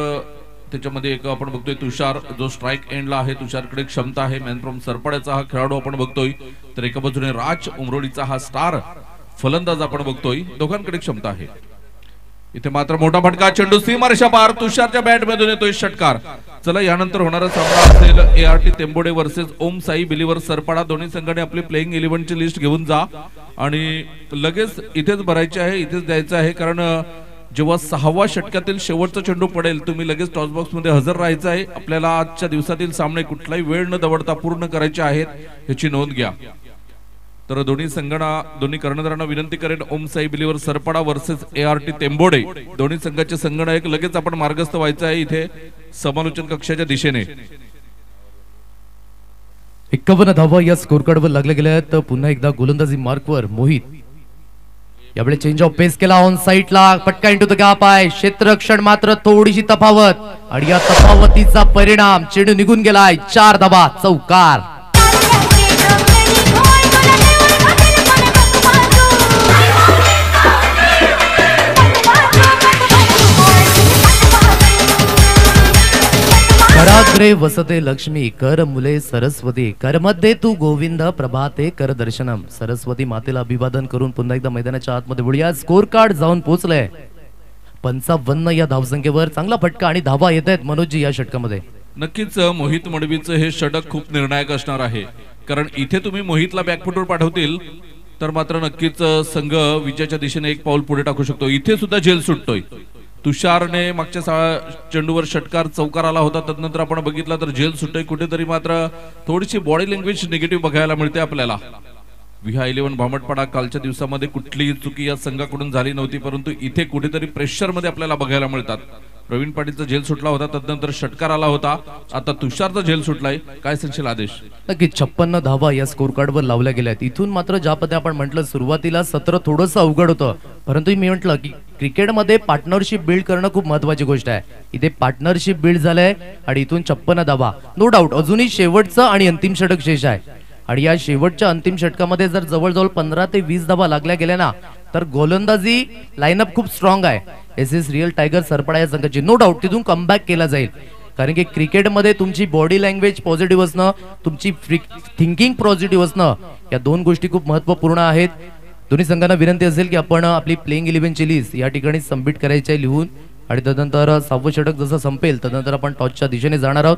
त्याच्यामध्ये एक आपण बघतोय तुषार जो स्ट्राइक एंडला आहे. तुषारकडे क्षमता आहे, मॅन फ्रॉम सरपाड्याचा हा खेळाडू आपण बघतोय. तर एका बाजूने राज उमरोडीचा हा स्टार फलंदाज आपण बघतोय. दोघांकडे क्षमता आहे. इथे मात्र मोठा फटका, चेंडू सीमारेषा पार, तुषारच्या बॅट मधून येतोय षटकार. चला यानंतर होणारा सामना असेल ART तेंबोडे वर्सेस ओम साई बिलीवर सरपाडा. दोन्ही संघाने आपली प्लेइंग 11 ची लिस्ट घेऊन जा आणि लगेच इथेच भरायची आहे, इथेच द्यायचं आहे, कारण जेव्हा 6व्या षटकातील शेवटचा चेंडू पडेल तुम्ही लगेच टॉस बॉक्स मध्ये हजर राहायचं आहे. आपल्याला आजच्या दिवसातील सामने कुठलाही वेळ न दवडता पूर्ण करायचे आहेत, याची नोंद घ्या. तर दोन्ही कर्णधारांना विनंती करेन, ओम Sai believer Sarpada versus ART तेंबोडे. दोन्ही संघाचे संगणक लगेच आपण मार्गस्थ व्हायचं आहे इथे समालोचन कक्षाच्या दिशेने. 51 धावा या स्कोर कार्डवर लागले गेले आहेत. पुन्हा एकदा गोलंदाजी मार्कवर मोहित. यावेळी चेंज ऑफ पेस केला, ऑन साइडला पटका इंटू द गॅप आहे. क्षेत्ररक्षण मात्र थोडीशी तफावत आणि या तफावतीचा परिणाम चेंडू निघून गेलाय. 4 धावा चौकार. कराग्रे वसते लक्ष्मी, कर मुले सरस्वती, कर मध्ये तू गोविंद, प्रभाते कर दर्शनम. सरस्वती मातेला अभिवादन करून पुन्हा एकदा मैदानाच्या आतमध्ये वळूया. स्कोर कार्ड जाऊन पोहोचलंय 55 या धावसंख्येवर. चांगला फटका आणि धावा येत आहेत मनोजी या षटकामध्ये. नक्कीच मोहित मडवीचं हे षटक खूप निर्णायक असणार आहे, कारण इथे तुम्ही मोहितला बॅकफुटवर पाठवतील तर मात्र नक्कीच संघ विजयाच्या दिशेने एक पाऊल पुढे टाकू शकतो. इथे सुद्धा झेल सुटतोय. तुषारने मागच्या चेंडूवर षटकार चौकार आला होता, त्यानंतर आपण बघितला तर झेल सुटतोय. कुठेतरी मात्र थोडीशी बॉडी लँग्वेज निगेटिव्ह बघायला मिळते आपल्याला. विहा 11 भामटपाडा कालच्या दिवसामध्ये कुठलीही चुकी या संघाकडून झाली नव्हती, परंतु इथे कुठेतरी प्रेशर मध्ये आपल्याला बघायला मिळतात. प्रवीण पाटीलचा झेल सुटला होता, त्यानंतर षटकार आला होता, आता तुषारचा झेल सुटलाय. काय सांगशील आदेश? नक्कीच 56 धावा या स्कोर कार्डवर लावल्या गेल्या. इथून मात्र ज्या पद्धतीने आपण म्हटलं सुरुवातीला सत्र थोडंसं अवघड होतं, परंतु मी म्हटलं की क्रिकेटमध्ये पार्टनरशिप बिल्ड करणं खूप महत्वाची गोष्ट आहे. इथे पार्टनरशिप बिल्ड झालंय आणि इथून 56 धावा. नो डाऊट अजूनही शेवटचं आणि अंतिम षटक शेष आहे. आणि या शेवटच्या अंतिम षटकामध्ये जर जवळजवळ 15 ते 20 धावा लागल्या गेल्या ना तर गोलंदाजी लाईनअप खूप स्ट्रॉंग आहे एस एस रिअल टायगर सरपडा या संघाची. नो डाऊट तिथून कमबॅक केला जाईल, कारण की क्रिकेटमध्ये तुमची बॉडी लँग्वेज पॉझिटिव्ह असणं, तुमची थिंकिंग पॉझिटिव्ह असणं, या दोन गोष्टी खूप महत्त्वपूर्ण आहेत. दोन्ही संघांना विनंती असेल की आपण आपली प्लेइंग 11ची लिस्ट या ठिकाणी सबमिट करायची आहे लिहून, आणि तदनंतर 6वं षटक जसं संपेल तदनंतर आपण टॉसच्या दिशेने जाणार आहोत.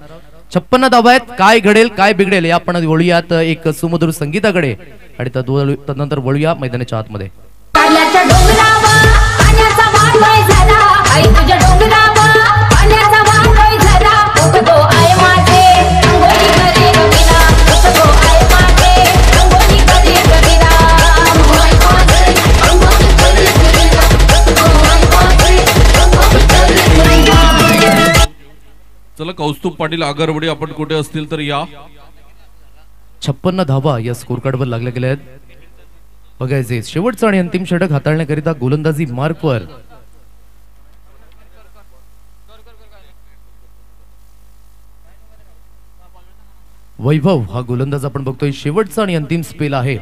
56 धावा आहेत. काय घडेल काय बिघडेल या आपण वळूयात एक सुमधुर संगीताकडे, आणि तदनंतर वळूया मैदानाच्या आतमध्ये. पाण्याच्या डोंगरावर पाण्याचा वाळोय झाला, आई तुझ्या डोंगरावर पाण्याचा वाळोय झाला. उठगो आय माझे रंगोली करे गमीरा, उठगो आय माझे रंगोली करे गमीरा. आय माझे रंगोली करे गमीरा, उठगो आय माझे रंगोली करे गमीरा. चला कौस्तुभ पाटील आगरवडी आपण कुठे असतील तर या. 56 धावा या स्कोर कार्डवर लागल्या गेल्या आहेत. बघायचे शेवटचं आणि अंतिम षटक हाताळण्याकरिता गोलंदाजी मार्कवर वैभव हा गोलंदाज आपण बघतोय. शेवटचा आणि अंतिम स्पेल आहे.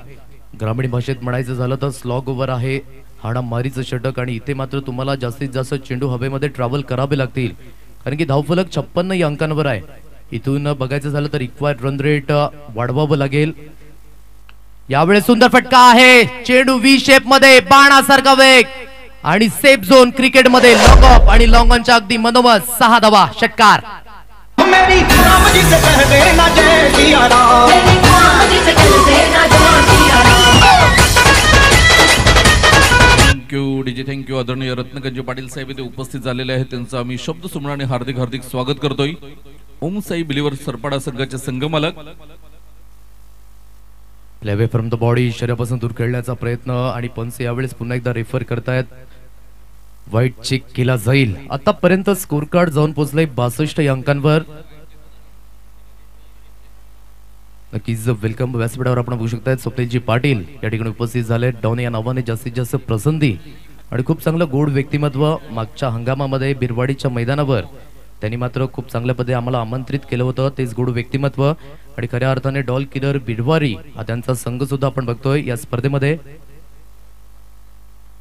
ग्रामीण भाषेत म्हणायचं झालं तर स्लॉग ओव्हर आहे, हाणामारीचं षटक, आणि इथे मात्र तुम्हाला जास्तीत जास्त चेंडू हवेमध्ये ट्रॅव्हल करावे लागतील, कारण की धावफलक 56 या अंकांवर आहे. इथून बघायचं झालं तर रिक्वायर्ड रन रेट वाढवावं लागेल. यावेळेस सुंदर फटका आहे, चेंडू व्ही शेप मध्ये बाणासारखा वेग, आणि सेफ झोन क्रिकेटमध्ये लॉंग ऑफ आणि लॉंग ऑनच्या अगदी मनोमत 6 धावा षटकार. मेरी राम जी से कह देना जय सिया राम, मेरी राम जी से कह देना जय Siya Ram. Thank you DJ, thank you. आदरणीय रत्नगंज पाटील साहेब इथे उपस्थित झालेले आहेत, त्यांचं आम्ही शब्द सुमनाने हार्दिक हार्दिक स्वागत करतोय. ओम साई बिलीवर सरपाडा संघाचे संघमालक. प्लेवे फ्रॉम द बॉडी शरीरापासून दूर खेळण्याचा प्रयत्न, आणि पंच यावेळेस पुन्हा एकदा रेफर करतायत. वाईट चेक केला जाईल. आतापर्यंत स्कोर कार्ड जाऊन पोहोचलंय 62 या अंकांवर. नक्कीच वेलकम. व्यासपीठावर आपण बघू शकताय स्वप्नीलजी पाटील या ठिकाणी उपस्थित झाले. डॉन या नावाने जास्तीत जास्त प्रसंधी आणि खूप चांगलं गोड व्यक्तिमत्व. मागच्या हंगामामध्ये बिरवाडीच्या मैदानावर त्यांनी मात्र खूप चांगल्या पद्धतीने आम्हाला आमंत्रित केलं होतं, तेच गोड व्यक्तिमत्व. आणि खऱ्या अर्थाने डॉल किलर बिरवारी हा त्यांचा संघ सुद्धा आपण बघतोय या स्पर्धेमध्ये.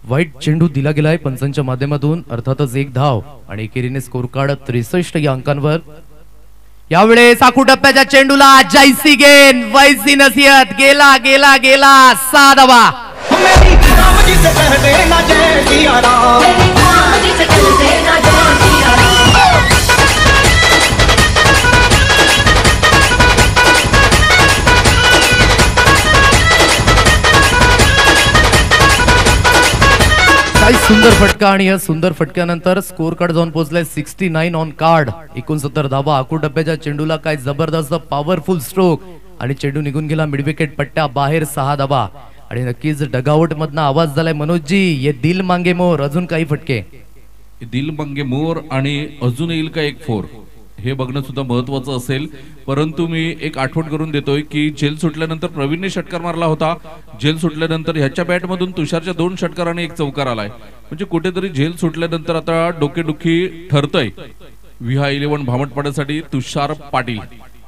वाईट चेंडू दिला गेलाय पंचांच्या माध्यमातून, अर्थातच 1 धाव, आणि एकेरीने स्कोर कार्ड 63 या अंकांवर. यावेळेस आखू टप्प्याच्या चेंडूला जैसी गेंद वैसी नसीहत, गेला गेला गेला 6 धावा. मेरी राम जी से कह देना जय सिया राम, मेरी राम जी से कह देना जय सिया राम. काय सुंदर फटका, आणि या सुंदर फटक्यानंतर स्कोर कार्ड जाऊन पोहोचलाय 69 ऑन कार्ड. 69 धावा. आखू डब्याच्या चेंडूला काय जबरदस्त पॉवरफुल स्ट्रोक, आणि चेंडू निघून गेला मिड विकेट पट्ट्या बाहेर 6 धावा. आणि नक्कीच डगआउट मधनं आवाज झालाय मनोजजी, ये दिल मांगे मोर. अजून काही फटके, दिल मंगे मोर आणि अजून येईल का एक 4, हे बघणं सुद्धा महत्वाचं असेल. परंतु मी एक आठवण करून देतोय की जेल सुटल्यानंतर प्रवीणने षटकार मारला होता. जेल सुटल्यानंतर ह्याच्या बॅटमधून तुषारच्या 2 षटकार आणि 1 चौकार आलाय. म्हणजे कुठेतरी जेल सुटल्यानंतर आता डोकेदुखी ठरतय विहा 11 भामटपाड्यासाठी तुषार पाटील.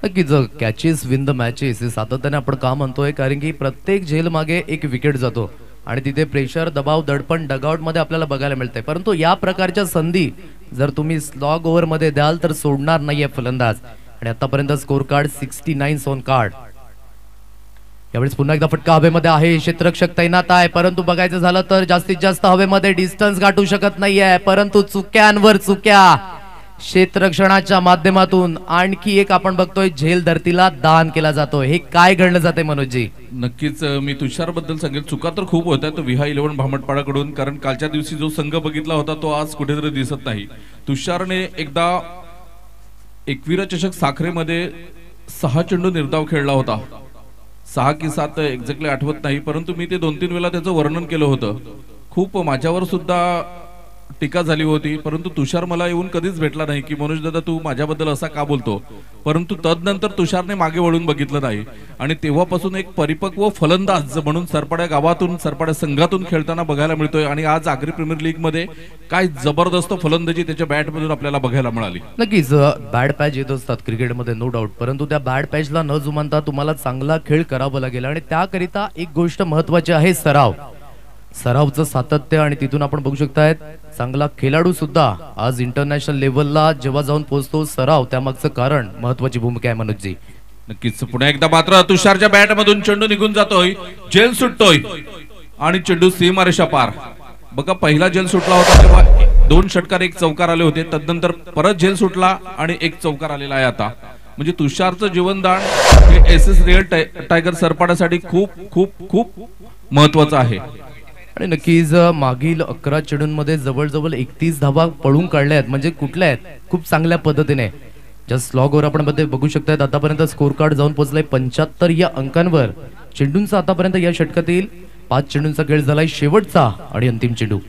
नक्कीच कॅचेस विन द मॅचेस हे सातत्याने आपण का म्हणतोय, कारण की प्रत्येक झेल मागे 1 विकेट जातो, आणि तिथे प्रेशर, दबाव, दडपण डगआउट मध्ये आपल्याला बघायला मिळतंय. परंतु या प्रकारच्या संधी जर तुम्ही स्लॉग ओव्हर मध्ये द्याल तर सोडणार नाहीये फलंदाज. आणि आतापर्यंत स्कोर कार्ड 69 ऑन कार्ड. यावेळेस पुन्हा एकदा फटका हवेमध्ये आहे. क्षेत्ररक्षक तैनात आहे, परंतु बघायचं झालं तर जास्तीत जास्त हवेमध्ये डिस्टन्स गाठू शकत नाहीये. परंतु चुक्यांवर चुक्या, क्षेत्ररक्षणाच्या माध्यमातून आणखी एक आपण बघतोय झेल धरतीला दान केला जातोय. हे काय घडलं जाते मनोजजी? नक्कीच मी तुषार बद्दल सांगेल, चुका तर खूप होत्या तो विहा 11 भामटपाडाकडून, कारण कालच्या दिवशी जो संघ बघितला होता तो आज कुठेतरी दिसत नाही. तुषारने एकदा एकविरा चषक साखरेमध्ये 6 चेंडू निर्धाव खेळला होता. 6 की 7 एक्झॅक्टली आठवत नाही, परंतु मी ते 2-3 वेळा त्याचं वर्णन केलं होतं. खूप माझ्यावर सुद्धा टीका झाली होती, परंतु तुषार मला येऊन कधीच भेटला नाही की मनोज दादा तू माझ्याबद्दल असा का बोलतो. परंतु तदनंतर तुषारने मागे वळून बघितलं नाही आणि तेव्हापासून एक परिपक्व फलंदाज म्हणून सरपाड्या गावातून सरपाड्या संघातून खेळताना बघायला मिळतोय. आणि आज आगरी प्रीमियर लीग मध्ये काय जबरदस्त फलंदाजी त्याच्या बॅटमधून आपल्याला बघायला मिळाली. नक्कीच बॅड पॅच येत असतात क्रिकेटमध्ये, नो डाऊट, परंतु त्या बॅड पॅचला न जुमानता तुम्हाला चांगला खेळ करावा लागेल आणि त्याकरिता एक गोष्ट महत्वाची आहे, सरावचं सातत्य. आणि तिथून आपण बघू शकताय चांगला खेळाडू सुद्धा आज इंटरनॅशनल लेवलला जेव्हा जाऊन पोहोचतो, सराव त्यामागचं कारण महत्वाची भूमिका आहे मनोजजी. नक्कीच पुन्हा एकदा मात्र तुषारच्या बॅट मधून चेंडू निघून जातोय, जेल सुटतोय आणि चेंडू सीमारेषा पार. बघा पहिला जेल सुटला होता तेव्हा 2 षटकार 1 चौकार आले होते, तदनंतर परत जेल सुटला आणि 1 चौकार आलेला आहे आता. म्हणजे तुषारचं जीवनदान हे SS रिअल टायगर सरपाड्यासाठी खूप खूप खूप महत्वाचं आहे. आणि नक्कीच मागील 11 चेंडूंमध्ये जवळजवळ 31 धावा पळून काढल्या आहेत. म्हणजे कुठल्या आहेत, खूप चांगल्या पद्धतीने. ज्या स्लॉगवर आपण मध्ये बघू शकतात आतापर्यंत स्कोर कार्ड जाऊन पोहोचलाय 75 या अंकांवर. चेंडूंचा आतापर्यंत या षटकातील 5 चेंडूंचा खेळ झालाय, शेवटचा आणि अंतिम चेंडू.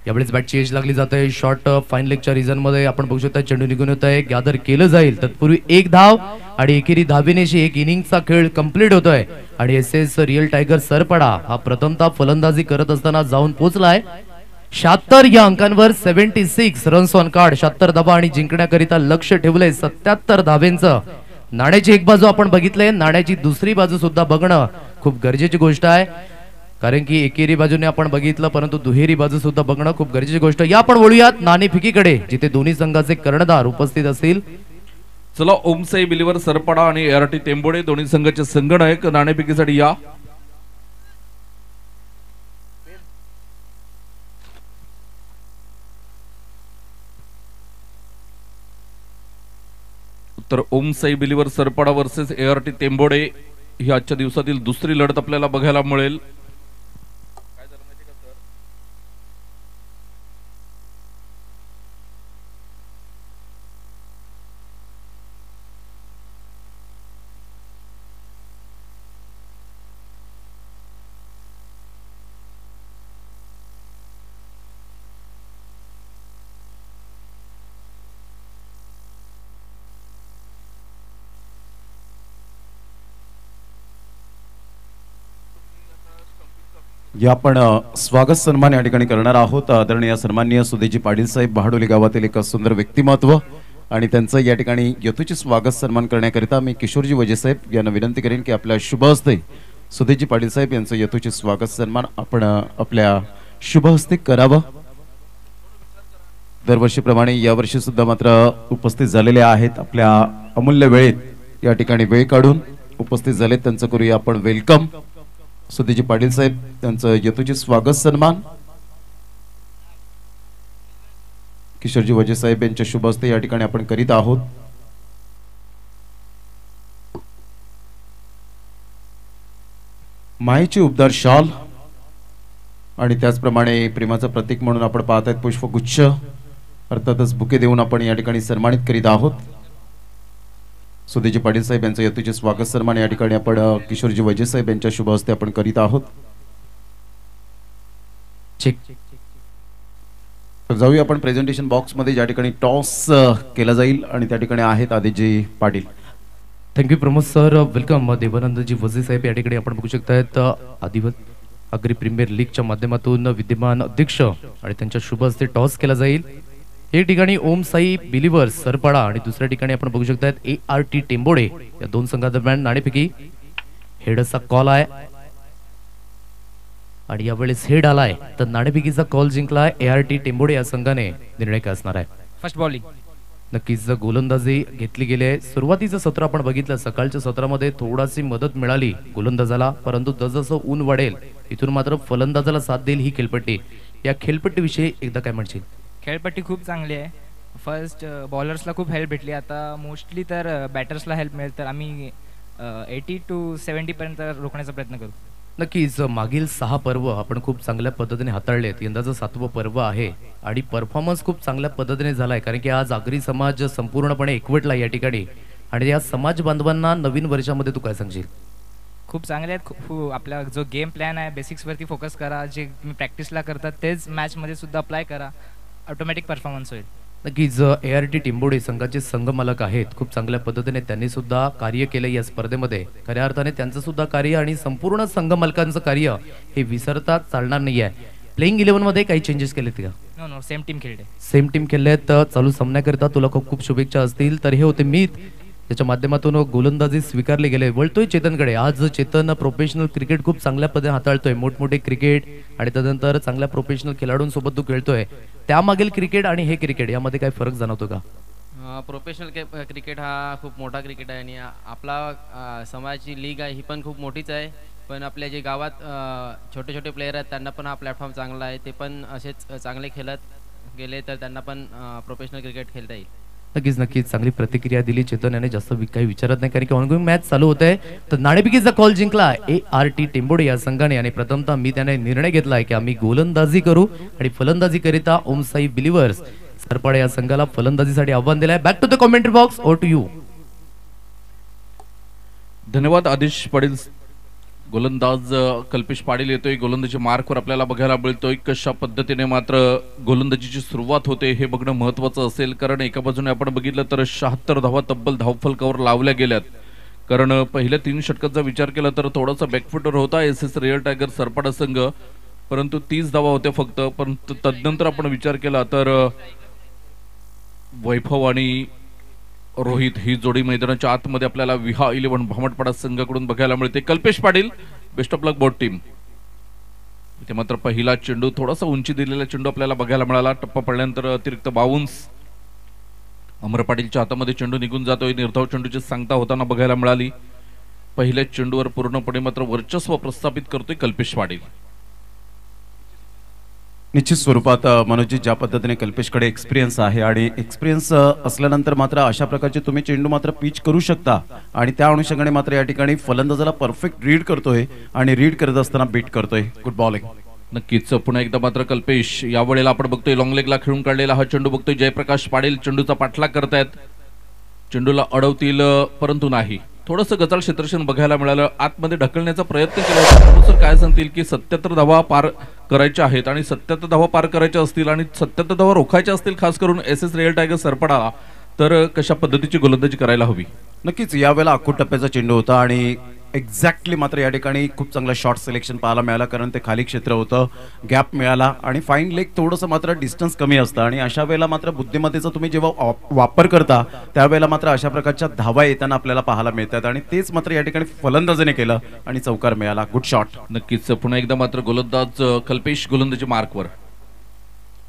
यावेळेस बॅटची एज लागली जाते. शॉर्ट फाईन लेगच्या रिझन मध्ये आपण बघू शकता चेंडू निघून येत आहे, गॅदर केलं जाईल. तत्पूर्वी 1 धाव आणि एकेरी धावेनेशी 1 इनिंगचा खेळ कंप्लीट होतोय. आणि SS रिअल टायगर सरपाडा हा प्रथमतः फलंदाजी करत असताना जाऊन पोहोचलाय 76 या अंकांवर. 76 रन्स ऑन कार्ड, 76 धावा आणि जिंकण्याकरिता लक्ष ठेवलंय 77 धावेंचं. नाण्याची एक बाजू आपण बघितलंय, नाण्याची दुसरी बाजू सुद्धा बघणं खूप गरजेची गोष्ट आहे. कारण की एकेरी बाजूने आपण बघितलं, परंतु दुहेरी बाजू सुद्धा बघणं खूप गरजेची गोष्ट. या आपण वळूयात नाणेफेकीकडे, जिथे दोन्ही संघाचे कर्णधार उपस्थित असतील. चला ओमसाई बिलीवर सरपाडा आणि ART टेंबोडे दोन्ही संघाचे संघनायक नाणेफेकीसाठी या. तर Om Sai believer Sarpada versus ART टेंबोडे ही आजच्या दिवसातील दुसरी लढत आपल्याला बघायला मिळेल. या आपण स्वागत सन्मान या ठिकाणी करणार आहोत. आदरणीय सन्माननीय सुदेजी पाटील साहेब बहाडोली गावातील एक सुंदर व्यक्तिमत्व आणि त्यांचं या ठिकाणी यथोचित स्वागत सन्मान करण्याकरिता मी किशोरजी वजे साहेब यांना विनंती करेन की आपल्या शुभ हस्ते सुदेजी पाटील साहेब यांचं यथोचित स्वागत सन्मान आपण आपल्या शुभ हस्ते करावं. दरवर्षीप्रमाणे यावर्षी सुद्धा मात्र उपस्थित झालेले आहेत, आपल्या अमूल्य वेळेत या ठिकाणी वेळ काढून उपस्थित झालेत, त्यांचं करूया आपण वेलकम. सुदेजी पाटील साहेब त्यांचं यथोचित स्वागत सन्मान किशोरजी वजे साहेब यांच्या शुभ हस्ते या ठिकाणी आपण करीत आहोत. मायेची उबदार शॉल आणि त्याचप्रमाणे प्रेमाचं प्रतीक म्हणून आपण पाहत आहेत पुष्पगुच्छ, अर्थातच बुके देऊन आपण या ठिकाणी सन्मानित करीत आहोत. सुदेजी पाटील साहेब यांचं यथोचित स्वागत सन्मान या ठिकाणी आपण किशोरजी वजे साहेब यांच्या शुभ हस्ते आपण करीत आहोत. तर जाऊया आपण प्रेझेंटेशन बॉक्स मध्ये, ज्या ठिकाणी टॉस केला जाईल आणि त्या ठिकाणी आहेत Adiji Patil. Thank you Pramod sir, welcome. Devanandji Waje साहेब या ठिकाणी आपण बघू शकतायत आगरी प्रीमियर लीगच्या माध्यमातून विद्यमान अध्यक्ष आणि त्यांच्या शुभ हस्ते टॉस केला जाईल. एक ठिकाणी ओम साई बिलीवर्स सरपाडा आणि दुसऱ्या ठिकाणी आपण बघू शकतात ART टेंबोडे या दोन संघादरम्यान नाणेफेकी. हेडचा कॉल आहे आणि यावेळेस हेड आलाय, तर नाणेफेकीचा कॉल जिंकलाय ART टेंबोडे या संघाने. निर्णय काय असणार आहे? First bowling. नक्कीच गोलंदाजी घेतली गेली आहे. सुरुवातीचं सत्र आपण बघितलं, सकाळच्या सत्रामध्ये थोडाशी मदत मिळाली गोलंदाजाला, परंतु जसं ऊन वाढेल इथून मात्र फलंदाजाला साथ देईल ही खेळपट्टी. या खेळपट्टीविषयी एकदा काय म्हणशील? खेळपट्टी खूप चांगली आहे. फर्स्ट बॉलर्सला खूप हेल्प भेटली, आता मोस्टली तर बॅटर्सला हेल्प मिळेल, तर आम्ही 80 to 70 पर्यंत रोखण्याचा प्रयत्न करू. नक्कीच मागील 6 पर्व आपण खूप चांगल्या पद्धतीने हाताळलेत. यंदाचं 7वं पर्व आहे आणि परफॉर्मन्स खूप चांगल्या पद्धतीने झालाय, कारण की आज आगरी समाज संपूर्णपणे एकवटला या ठिकाणी. आणि या समाज बांधवांना नवीन वर्षामध्ये तू काय सांगशील? खूप चांगले आहेत. आपला जो गेम प्लॅन आहे बेसिक्सवरती फोकस करा. जे तुम्ही प्रॅक्टिसला करतात तेच मॅचमध्ये सुद्धा अप्लाय करा. ऑटोमॅटिक परफॉर्मन्स होईल. नक्कीच ART टिंबोडे संघाचे संघमालक आहेत. खूप चांगल्या पद्धतीने त्यांनी सुद्धा कार्य केलं या स्पर्धेमध्ये. खऱ्या अर्थाने त्यांचं सुद्धा कार्य आणि संपूर्ण संघमालकांचं कार्य हे विसरता चालणार नाही आहे. प्लेइंग 11 मध्ये काही चेंजेस केलेत का? नो सेम टीम खेळते. सेम टीम खेळले तर चालू सामन्याकरिता तुला खूप खूप शुभेच्छा असतील. तर हे होते मीत, त्याच्या माध्यमातून गोलंदाजी स्वीकारले गेले. वळतोय चेतनकडे. आज चेतन प्रोफेशनल क्रिकेट खूप चांगल्या पद्धतीने हाताळतोय. मोठमोठे क्रिकेट आणि त्यानंतर चांगल्या प्रोफेशनल खेळाडूंसोबत तू खेळतोय. त्यामागील क्रिकेट आणि हे क्रिकेट यामध्ये काय फरक जाणवतो का? प्रोफेशनल क्रिकेट हा खूप मोठा क्रिकेट आहे आणि आपला समाजाची लीग आहे ही पण खूप मोठीच आहे. पण आपल्या जे गावात छोटे छोटे प्लेयर आहेत त्यांना पण हा प्लॅटफॉर्म चांगला आहे. ते पण असेच चांगले खेळत गेले तर त्यांना पण प्रोफेशनल क्रिकेट खेळता येईल. नक्कीच नक्कीच चांगली प्रतिक्रिया दिली चेतन याने. जास्त काही विचारत नाही कारण की ऑनगोइंग मॅच चालू होते. तर नाणेफेकीचा कॉल जिंकला ART टिंबोडे या संघाने आणि प्रथमतः मी त्याने निर्णय घेतलाय की आम्ही गोलंदाजी करू आणि फलंदाजी करिता ओम साई बिलिव्हर्स सरपाडे या संघाला फलंदाजीसाठी आव्हान दिलंय. Back to the commentary box. Over to you. धन्यवाद आदेश पाटील. गोलंदाज कल्पेश पाटील येतोय. गोलंदाजी मार्कवर आपल्याला बघायला मिळतोय. कशा पद्धतीने मात्र गोलंदाजीची सुरुवात होते हे बघणं महत्त्वाचं असेल. कारण एका बाजूने आपण बघितलं तर 76 धावा तब्बल धावफलकावर लावल्या गेल्यात. कारण पहिल्या 3 षटकांचा विचार केला तर थोडासा बॅकफुटर होता SS रिअल टायगर सरपाडा संघ, परंतु 30 धावा होत्या फक्त. परंतु तदनंतर आपण विचार केला तर वैभव आणि रोहित ही जोडी मैदानाच्या आतमध्ये आपल्याला विहा 11 भामटपाडा संघाकडून बघायला मिळते. Kalpesh Patil best of luck boat team. इथे मात्र पहिला चेंडू थोडासा उंची दिलेला चेंडू आपल्याला बघायला मिळाला. टप्पा पडल्यानंतर अतिरिक्त बाउन्स अमर पाटीलच्या हातामध्ये चेंडू निघून जातोय. निर्धाव चेंडूची सांगता होताना बघायला मिळाली. पहिल्या चेंडूवर पूर्णपणे मात्र वर्चस्व प्रस्थापित करतोय कल्पेश पाटील. निश्चित स्वरूपात मनोजी ज्या पद्धतीने कल्पेशकडे एक्सपिरियन्स आहे आणि एक्सपिरियन्स असल्यानंतर मात्र अशा प्रकारचे तुम्ही चेंडू मात्र पिच करू शकता आणि त्या अनुषंगाने मात्र या ठिकाणी फलंदाजाला परफेक्ट रीड करतोय आणि रीड करत असताना बीट करतोय. Good bowling. नक्कीच पुन्हा एकदा मात्र कल्पेश यावेळेला आपण बघतोय लॉंग लेगला खेळून काढलेला हा चेंडू बघतोय. जयप्रकाश पाटील चेंडूचा पाठलाग करतायत. चेंडूला अडवतील परंतु नाही. थोडंसं गचाळ क्षेत्ररक्षण बघायला मिळालं. आतमध्ये ढकलण्याचा प्रयत्न केला होता. काय सांगतील की 77 धावा पार करायच्या आहेत आणि 77 धावा पार करायच्या असतील आणि 77 धावा रोखायच्या असतील खास करून SS रिअल टायगर सरपडाला तर कशा पद्धतीची गोलंदाजी करायला हवी. नक्कीच यावेळेला अक्कूट टप्प्याचा चेंडू होता आणि एक्झॅक्टली मात्र या ठिकाणी खूप चांगला शॉर्ट सिलेक्शन पाहायला मिळाला कारण ते खाली क्षेत्र होतं. गॅप मिळाला आणि फाईन लेग थोडंसं मात्र डिस्टन्स कमी असतं आणि अशा वेळेला मात्र बुद्धिमत्तेचा तुम्ही जेव्हा वापर करता त्यावेळेला मात्र अशा प्रकारच्या धावा येताना आपल्याला पाहायला मिळतात आणि तेच मात्र या ठिकाणी फलंदाजीने केलं आणि चौकार मिळाला. Good shot. नक्कीच पुन्हा एकदा मात्र गोलंदाज कल्पेश गोलंदाजी मार्कवर.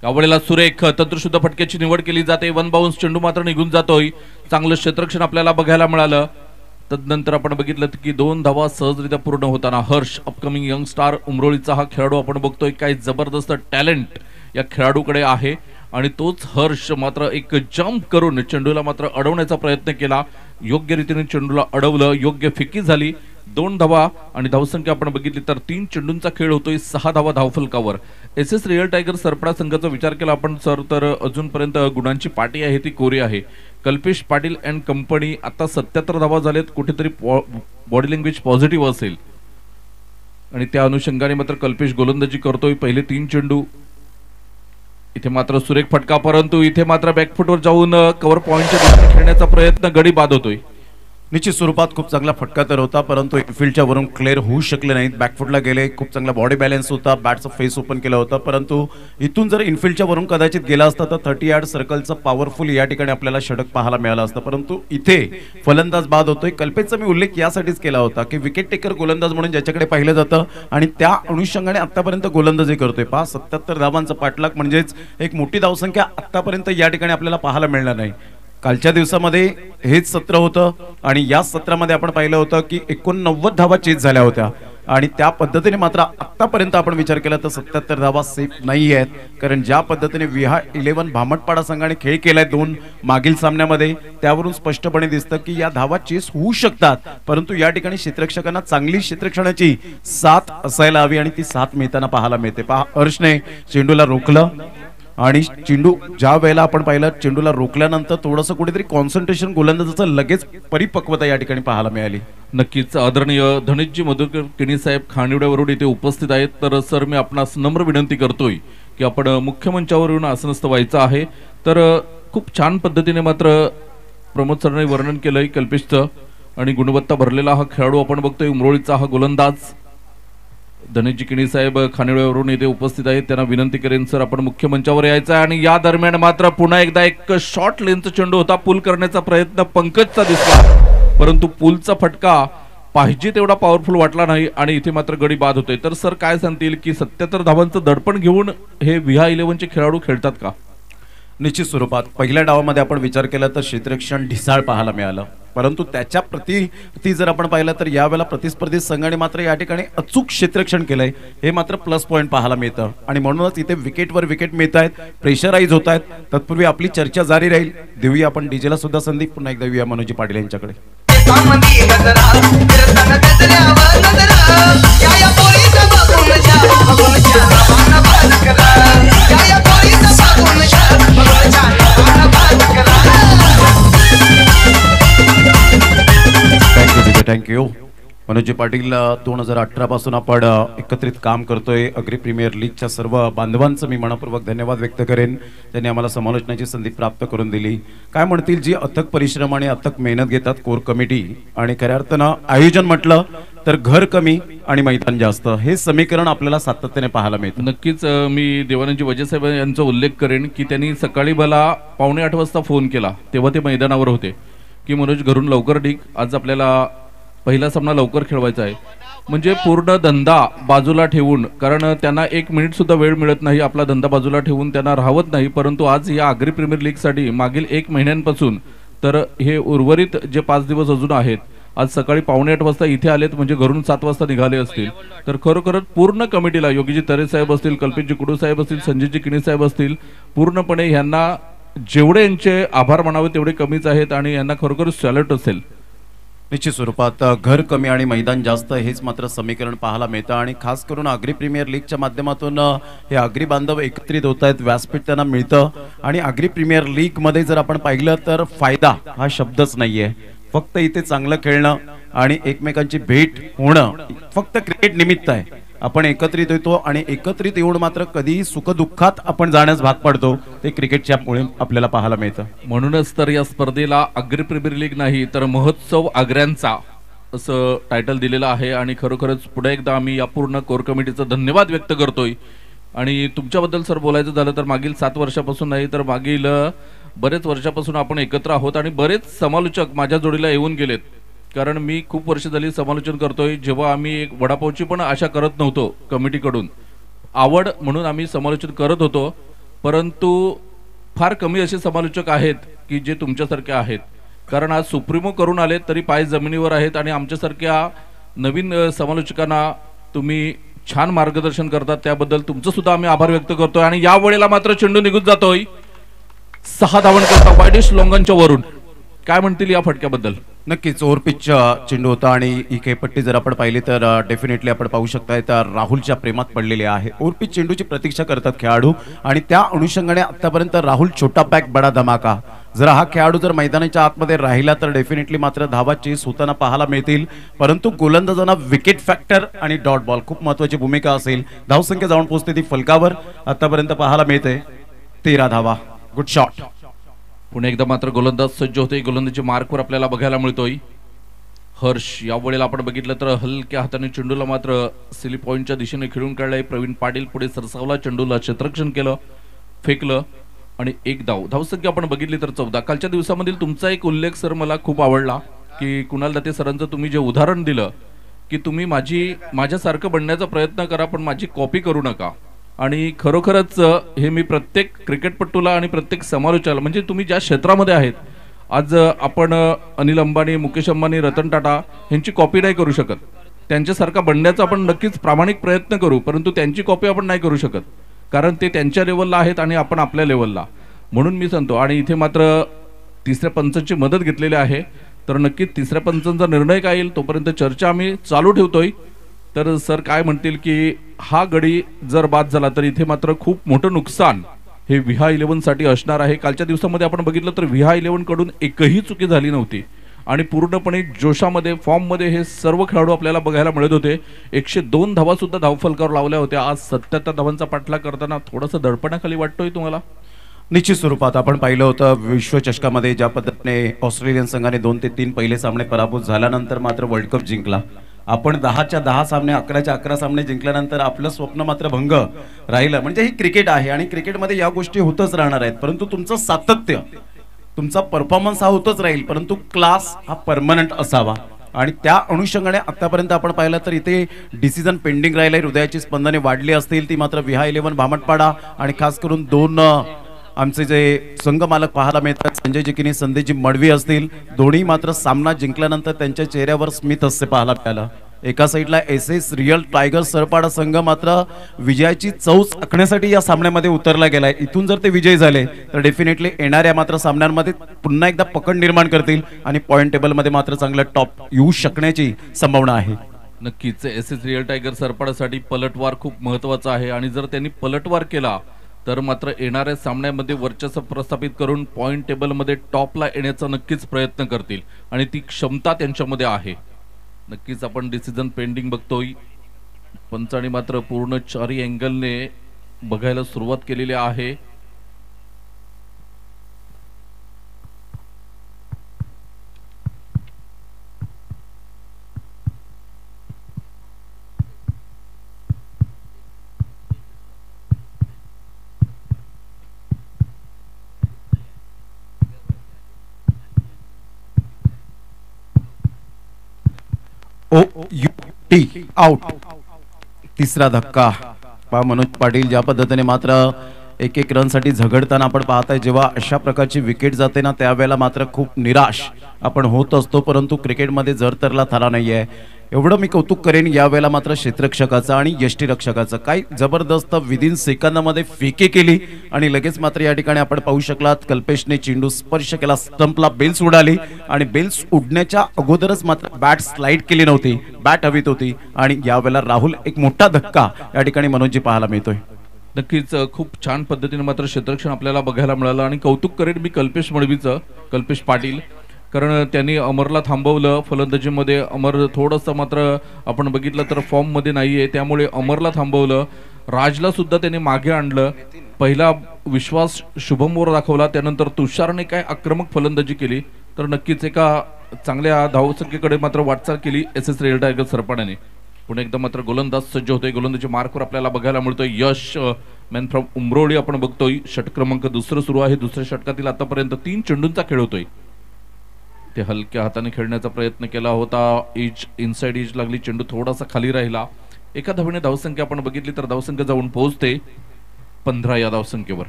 यावेळेला सुरेख तंत्रशुद्ध फटक्याची निवड केली जाते. 1 बाउन्स चेंडू मात्र निघून जातोय. चांगलं क्षेत्ररक्षण आपल्याला बघायला मिळालं. तदनंतर आपण बघितलं की 2 धावा सहजरित्या पूर्ण होताना हर्ष अपकमिंग यंग स्टार उमरोळीचा हा खेळाडू आपण बघतोय. काय जबरदस्त टॅलेंट या खेळाडूकडे आहे आणि तोच हर्ष मात्र एक जंप करून चेंडूला मात्र अडवण्याचा प्रयत्न केला. योग्य रीतीने चेंडूला अडवलं. योग्य फिकी झाली. 2 धावा आणि धावसंख्या आपण बघितली तर 3 चेंडूंचा खेळ होतोय. 6 धावा धावफलकावर. SS रिअल टायगर सरपडा संघाचा विचार केला आपण सर तर अजूनपर्यंत गुणांची पाटी आहे ती कोरी आहे. कल्पेश पाटील अँड कंपनी आता 77 धावा झालेत. कुठेतरी बॉडी लँग्वेज पॉझिटिव्ह असेल आणि त्या अनुषंगाने मात्र कल्पेश गोलंदाजी करतोय. पहिले 3 चेंडू इथे मात्र सुरेख फटका परंतु इथे मात्र बॅकफुटवर जाऊन कव्हर पॉइंटच्या दिशेने खेळण्याचा प्रयत्न गडी बाद होतोय. निश्चित स्वरूपात खूप चांगला फटका तर होता परंतु इनफिल्डच्या वरून क्लिअर होऊ शकले नाहीत. बॅकफुटला गेले. खूप चांगला बॉडी बॅलन्स होता. बॅटचा फेस ओपन केला होता परंतु इथून जर इनफिल्डच्या वरून कदाचित गेला असता तर 30 यार्ड सर्कलचं पॉवरफुल या ठिकाणी आपल्याला षटक पाहायला मिळालं असतं. परंतु इथे फलंदाज बाद होतोय. कल्पेशचा मी उल्लेख यासाठीच केला होता की विकेट टेकर गोलंदाज म्हणून ज्याच्याकडे पाहिलं जातं आणि त्या अनुषंगाने आतापर्यंत गोलंदाजी करतोय. 77 धावांचा पाठलाग म्हणजेच एक मोठी धावसंख्या आतापर्यंत या ठिकाणी आपल्याला पाहायला मिळणार नाही. कालच्या दिवसामध्ये हेच सत्र होतं आणि या सत्रामध्ये आपण पाहिलं होतं की 89 धावा चेस झाल्या होत्या आणि त्या पद्धतीने मात्र आतापर्यंत आपण विचार केला तर 77 धावा सेफ नाही आहेत कारण ज्या पद्धतीने विहा 11 भामटपाडा संघाने खेळ केलाय 2 मागील सामन्यामध्ये त्यावरून स्पष्टपणे दिसतं की या धावा चेस होऊ शकतात परंतु या ठिकाणी क्षेत्ररक्षकांना चांगली क्षेत्ररक्षणाची साथ असायला हवी आणि ती साथ मिळताना पाहायला मिळते. पहा हर्षने चेंडूला रोखलं आणि चेंडू ज्या वेळेला आपण पाहिलं चेंडूला रोखल्यानंतर थोडंसं कुठेतरी कॉन्सन्ट्रेशन गोलंदाजाचं लगेच परिपक्वता या ठिकाणी पाहायला मिळाली. नक्कीच आदरणीय धनेशजी मधुकर किणी साहेब खानिवड्यावरून इथे उपस्थित आहेत. तर सर मी आपणास नम्र विनंती करतोय की आपण मुख्य मंचावर येऊन आसनस्थ व्हायचं आहे. तर खूप छान पद्धतीने मात्र प्रमोद सरने वर्णन केलंय कल्पेशचं आणि गुणवत्ता भरलेला हा खेळाडू आपण बघतोय. उमरोळीचा हा गोलंदाज धनेशजी किणी साहेब खानिवड्यावरून इथे उपस्थित आहेत. त्यांना विनंती करेन सर आपण मुख्य मंचावर यायचं आहे. आणि या दरम्यान मात्र पुन्हा एकदा एक शॉर्ट लेनचा चेंडू होता. पूल करण्याचा प्रयत्न पंकजचा दिसला परंतु पूलचा फटका पाहिजे तेवढा पॉवरफुल वाटला नाही आणि इथे मात्र गडी बाद होतोय. तर सर काय सांगतील की 77 धावांचं दडपण घेऊन हे विहा 11चे खेळाडू खेळतात का? निश्चित स्वरूपात पहिल्या डावामध्ये आपण विचार केला तर क्षेत्ररक्षण ढिसाळ पाहायला मिळालं परंतु त्याच्या प्रती जर आपण पाहिलं तर यावेळेला प्रतिस्पर्धी संघाने मात्र या ठिकाणी अचूक क्षेत्ररक्षण केलंय. हे मात्र प्लस पॉईंट पाहायला मिळतं आणि म्हणूनच इथे विकेटवर विकेट मिळत आहेत, प्रेशराईज होत आहेत. तत्पूर्वी आपली चर्चा जारी राहील. देऊया आपण डीजेला सुद्धा संधी. पुन्हा एकदा येऊया मनोजी पाटील यांच्याकडे. थँक्यू मनोजी पाटील. 2018 पासून आपण एकत्रित काम करतोय. अग्री प्रीमियर लीगच्या सर्व बांधवांचं मी मनपूर्वक धन्यवाद व्यक्त करेन त्यांनी आम्हाला समालोचनाची संधी प्राप्त करून दिली. काय म्हणतील जी अथक परिश्रम आणि अथक मेहनत घेतात कोर कमिटी आणि खऱ्या अर्थानं आयोजन म्हटलं तर घर कमी आणि मैदान जास्त हे समीकरण आपल्याला सातत्याने पाहायला मिळतं. नक्कीच मी देवानंदजी वजे साहेब यांचा उल्लेख करेन की त्यांनी सकाळी मला 7:45 वाजता फोन केला. तेव्हा ते मैदानावर होते की मनोज घरून लवकर निघ, आज आपल्याला पहिला सामना लवकर खेळवायचा आहे. म्हणजे पूर्ण धंदा बाजूला ठेवून, कारण त्यांना 1 मिनिट सुद्धा वेळ मिळत नाही, आपला धंदा बाजूला ठेवून त्यांना राहवत नाही. परंतु आज या आग्री प्रीमियर लीगसाठी मागील 1 महिन्यांपासून तर हे उर्वरित जे 5 दिवस अजून आहेत, आज सकाळी 7:45 वाजता इथे आलेत म्हणजे घरून 7 वाजता निघाले असतील. तर खरोखरच पूर्ण कमिटीला योगीजी तरे साहेब असतील, कल्पेशजी कुडू साहेब असतील, संजयजी किणी साहेब असतील, पूर्णपणे ह्यांना जेवढे यांचे आभार मानावे तेवढे कमीच आहेत आणि यांना खरोखरच सॅल्यूट असेल. निश्चित स्वरूपात घर कमी आणि मैदान जास्त हेच मात्र समीकरण पाहायला मिळतं आणि खास करून आग्री प्रीमियर लीगच्या माध्यमातून हे आग्री बांधव एकत्रित होत आहेत, व्यासपीठ त्यांना मिळतं. आणि आग्री प्रीमियर लीग मध्ये जर आपण पाहिलं तर फायदा हा शब्दच नाहीये, फक्त इथे चांगलं खेळणं आणि एकमेकांची भेट होणं फक्त क्रिकेट निमित्त आहे. आपण एकत्रित येतो आणि एकत्रित येऊन मात्र कधीही सुखदुःखात आपण जाण्यास भाग पडतो, ते क्रिकेटच्या मुळे आपल्याला पाहायला मिळतं. म्हणूनच तर या स्पर्धेला आग्री प्रीमियर लीग नाही तर महोत्सव आग्र्यांचा असं टायटल दिलेलं आहे. आणि खरोखरच पुढे एकदा आम्ही या पूर्ण कोर कमिटीचा धन्यवाद व्यक्त करतोय. आणि तुमच्याबद्दल सर बोलायचं झालं तर मागील 7 वर्षापासून नाही तर मागील बरेच वर्षापासून आपण एकत्र आहोत आणि बरेच समालोचक माझ्या जोडीला येऊन गेलेत. कारण मी खूप वर्ष झाली समालोचन करतोय. जेव्हा आम्ही एक वडापावची पण आशा करत नव्हतो कमिटीकडून, आवड म्हणून आम्ही समालोचन करत होतो, परंतु फार कमी असे समालोचक आहेत की जे तुमच्यासारखे आहेत. कारण आज सुप्रीमो करून आलेत तरी पाय जमिनीवर आहेत आणि आमच्यासारख्या नवीन समालोचकांना तुम्ही छान मार्गदर्शन करतात, त्याबद्दल तुमचं सुद्धा आम्ही आभार व्यक्त करतोय. आणि या वेळेला मात्र चेंडू निघून जातोय 6 धावन करता वायडिश लोंगांच्या वरून. काय म्हणतील या फटक्याबद्दल? नक्कीच ओव्हरपिच चेंडू होता आणि ही खेळपट्टी जर आपण पाहिली तर डेफिनेटली आपण पाहू शकताय तर राहुलच्या प्रेमात पडलेले आहे. ओव्हरपिच चेंडूची प्रतीक्षा करतात खेळाडू आणि त्या अनुषंगाने आतापर्यंत राहुल छोटा पॅक बडा धमाका, जर हा खेळाडू जर मैदानाच्या आतमध्ये राहिला तर डेफिनेटली मात्र धावा चेस होताना पाहायला मिळतील. परंतु गोलंदाजांना विकेट फॅक्टर आणि डॉट बॉल खूप महत्वाची भूमिका असेल. धावसंख्या जाऊन पोहोचते ती फलकावर आतापर्यंत पाहायला मिळते 13 धावा. Good shot. पुन्हा एकदा मात्र गोलंदाज सज्ज होते. गोलंदाजी मार्कवर आपल्याला बघायला मिळतोय हर्ष. यावेळेला आपण बघितलं तर हलक्या हाताने चेंडूला मात्र सिली पॉइंटच्या दिशेने खेळून काढलाय. प्रवीण पाटील पुढे सरसावला, चेंडूला क्षेत्ररक्षण केलं, फेकलं आणि 1 धाव. धावसंख्या आपण बघितली तर 14. कालच्या दिवसामधील तुमचा एक उल्लेख सर मला खूप आवडला की कुणाल दाते सरांचं तुम्ही जे उदाहरण दिलं की तुम्ही माझ्यासारखं बनण्याचा प्रयत्न करा पण माझी कॉपी करू नका. आणि खरोखरच हे मी प्रत्येक क्रिकेटपटूला आणि प्रत्येक समालोचकाला, म्हणजे तुम्ही ज्या क्षेत्रामध्ये आहेत आज आपण अनिल अंबानी, मुकेश अंबानी, रतन टाटा यांची कॉपी नाही करू शकत. त्यांच्यासारखा बनण्याचा आपण नक्कीच प्रामाणिक प्रयत्न करू, परंतु त्यांची कॉपी आपण नाही करू शकत कारण ते त्यांच्या लेवलला आहेत आणि आपण आपल्या लेवलला. म्हणून मी सांगतो. आणि इथे मात्र तिसऱ्या पंचांची मदत घेतलेली आहे तर नक्कीच तिसऱ्या पंचांचा निर्णय काय येईल तोपर्यंत चर्चा आम्ही चालू ठेवतोय. तर सर काय म्हणतील की हा गडी जर बाद झाला तर इथे मात्र खूप मोठं नुकसान हे विहा 11 साठी असणार आहे. कालच्या दिवसामध्ये आपण बघितलं तर विहा 11 कडून एकही चुकी झाली नव्हती आणि पूर्णपणे जोशामध्ये फॉर्ममध्ये हे सर्व खेळाडू आपल्याला बघायला मिळत होते. 102 धावा सुद्धा धावफलकावर लावल्या होत्या. आज 77 धावांचा पाठलाग करताना थोडंसं दडपणाखाली वाटतोय तुम्हाला? निश्चित स्वरूपात आपण पाहिलं होतं विश्वचषकामध्ये ज्या पद्धतीने ऑस्ट्रेलियन संघाने 2 ते 3 पहिले सामने पराभूत झाल्यानंतर मात्र वर्ल्ड कप जिंकला. आपण 10च्या 10 सामने 11च्या 11 सामने जिंकल्यानंतर आपलं स्वप्न मात्र भंग राहिलं. म्हणजे ही क्रिकेट आहे आणि क्रिकेटमध्ये या गोष्टी होतच राहणार आहेत, परंतु तुमचं सातत्य, तुमचा परफॉर्मन्स हा होतच राहील, परंतु क्लास हा परमनंट असावा. आणि त्या अनुषंगाने आतापर्यंत आपण पाहिलं तर इथे डिसिजन पेंडिंग राहिलं. हृदयाची स्पंदने वाढली असतील ती मात्र विहा 11 भामटपाडा आणि खास करून 2 आमचे जे संघ मालक पाहायला मिळतात, संजय जिकिनी, संदेशजी मडवी असतील, दोन्ही मात्र सामना जिंकल्यानंतर त्यांच्या चेहऱ्यावर स्मित हास्य पाहायला मिळालं. एका साईडला SS रिअल टायगर सरपाडा संघ मात्र विजयाची चव चाखण्यासाठी या सामन्यामध्ये उतरला गेलाय. इथून जर ते विजयी झाले तर डेफिनेटली येणाऱ्या मात्र सामन्यांमध्ये पुन्हा एकदा पकड निर्माण करतील आणि पॉइंट टेबलमध्ये मात्र चांगलं टॉप येऊ शकण्याची संभावना आहे. नक्कीच SS रिअल टायगर सरपाडासाठी पलटवार खूप महत्वाचा आहे आणि जर त्यांनी पलटवार केला तर मात्र येणाऱ्या सामन्यामध्ये वर्चस्व प्रस्थापित करून पॉइंट टेबलमध्ये टॉपला येण्याचा नक्कीच प्रयत्न करतील आणि ती क्षमता त्यांच्यामध्ये आहे. नक्कीच आपण डिसिजन पेंडिंग बघतोय. पंचांनी मात्र पूर्ण 4 अँगलने बघायला सुरुवात केलेली आहे. OUT out. तिसरा धक्का पहा मनोज पाटील ज्या पद्धतीने मात्र एक रनसाठी झगडताना आपण पाहताय. जेव्हा अशा प्रकारची विकेट जाते ना त्यावेळेला मात्र खूप निराश आपण होत असतो, परंतु क्रिकेटमध्ये जर तरला थारा नाहीये. एवढं मी कौतुक करेन यावेळेला मात्र क्षेत्ररक्षकाचं आणि यष्टीरक्षकाचं. काही जबरदस्त विदिन सेकंदामध्ये फेके केली आणि लगेच मात्र या ठिकाणी आपण पाहू शकलात कल्पेशने चेंडू स्पर्श केला, स्टंपला बेल्स उडाली आणि बेल्स उडण्याच्या अगोदरच मात्र बॅट स्लाइड केली नव्हती, बॅट हवीत होती आणि यावेळेला राहुल एक मोठा धक्का या ठिकाणी मनोजजी पाहायला मिळतोय. नक्कीच खूप छान पद्धतीने मात्र क्षेत्ररक्षण आपल्याला बघायला मिळालं आणि कौतुक करेन मी कल्पेश मडवीचं, कल्पेश पाटील, कारण त्यांनी अमरला थांबवलं फलंदाजीमध्ये. अमर थोडंसं मात्र आपण बघितलं तर फॉर्ममध्ये नाहीये, त्यामुळे अमरला थांबवलं. राजला सुद्धा त्यांनी मागे आणलं. पहिला विश्वास शुभमवर दाखवला, त्यानंतर तुषारने काय आक्रमक फलंदाजी केली तर नक्कीच एका चांगल्या धावसंख्येकडे मात्र वाटचाल केली SS रिअल टायगर सरपाडाने. पुन्हा एकदा मात्र गोलंदाज सज्ज होतोय. गोलंदाजी मार्कवर आपल्याला बघायला मिळतोय यश मॅन फ्रॉम उमरोळी आपण बघतोय. षटक क्रमांक 2 सुरू आहे. दुसऱ्या षटकातील आतापर्यंत 3 चेंडूंचा खेळ होतोय. ते हलक्या हाताने खेळण्याचा प्रयत्न केला होता. इज इनसाइड इज लागली, चेंडू थोडासा खाली राहिला. एका धावेने धावसंख्या आपण बघितली तर धावसंख्या जाऊन पोहोचते 15 या धावसंख्येवर.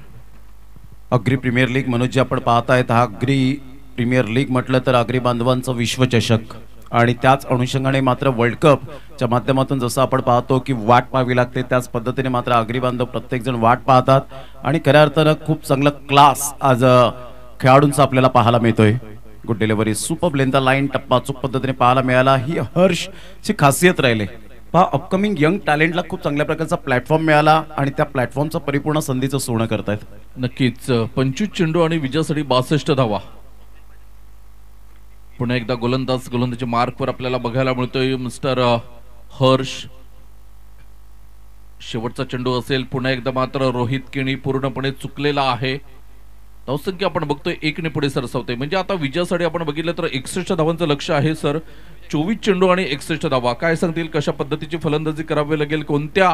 अग्री प्रीमियर लीग मनोज आपण पाहतायत, हा अग्री प्रीमियर लीग म्हटलं तर अग्री बांधवांचं विश्वचषक आणि त्याच अनुषंगाने मात्र वर्ल्ड कपच्या माध्यमातून जसं आपण पाहतो की वाट पाहावी लागते, त्याच पद्धतीने मात्र अग्री बांधव प्रत्येक जण वाट पाहतात आणि खऱ्या अर्थानं खूप चांगला क्लास आज खेळाडूंचा आपल्याला पाहायला मिळतोय. Good delivery, super length line, टप्पा अचूक पद्धतीने पाहायला मिळाला. ही हर्षची खासियत राहिली. पहा अपकमिंग यंग टॅलेंटला खूप चांगल्या प्रकारचा प्लॅटफॉर्म मिळाला आणि त्या प्लॅटफॉर्मचं परिपूर्ण संधीचं सोनं करतायत. नक्कीच 25 चेंडू आणि विजयासाठी 62 धावा. पुन्हा एकदा गोलंदाजी मार्कवर आपल्याला बघायला मिळतोय मिस्टर हर्ष. शेवटचा चेंडू असेल. पुन्हा एकदा मात्र रोहित केणी पूर्णपणे चुकलेला आहे. धावसंख्या आपण बघतोय 1 ने पुढे सरसावते. म्हणजे आता विजयासाठी आपण बघितलं तर 61 धावांचं लक्ष आहे सर. 24 चेंडू आणि 61 धावा. काय सांगतील कशा पद्धतीची फलंदाजी करावी लागेल, कोणत्या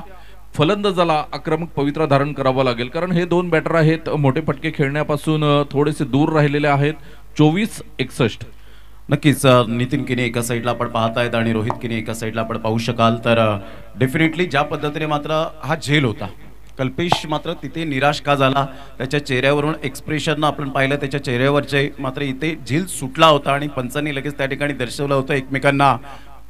फलंदाजाला आक्रमक पवित्रा धारण करावा लागेल, कारण हे 2 बॅटर आहेत मोठे फटके खेळण्यापासून थोडेसे दूर राहिलेले आहेत. 24-61. नक्कीच नितीन किने एका साईडला आपण पाहतायत आणि रोहित किने एका साईडला आपण पाहू शकाल. तर डेफिनेटली ज्या पद्धतीने मात्र हा झेल होता, कल्पेश मात्र तिथे निराश का झाला त्याच्या चेहऱ्यावरून एक्सप्रेशन आपण पाहिलं, त्याच्या चेहऱ्यावरचे मात्र इथे झेल सुटला होता आणि पंचांनी लगेच त्या ठिकाणी दर्शवलं होतं एकमेकांना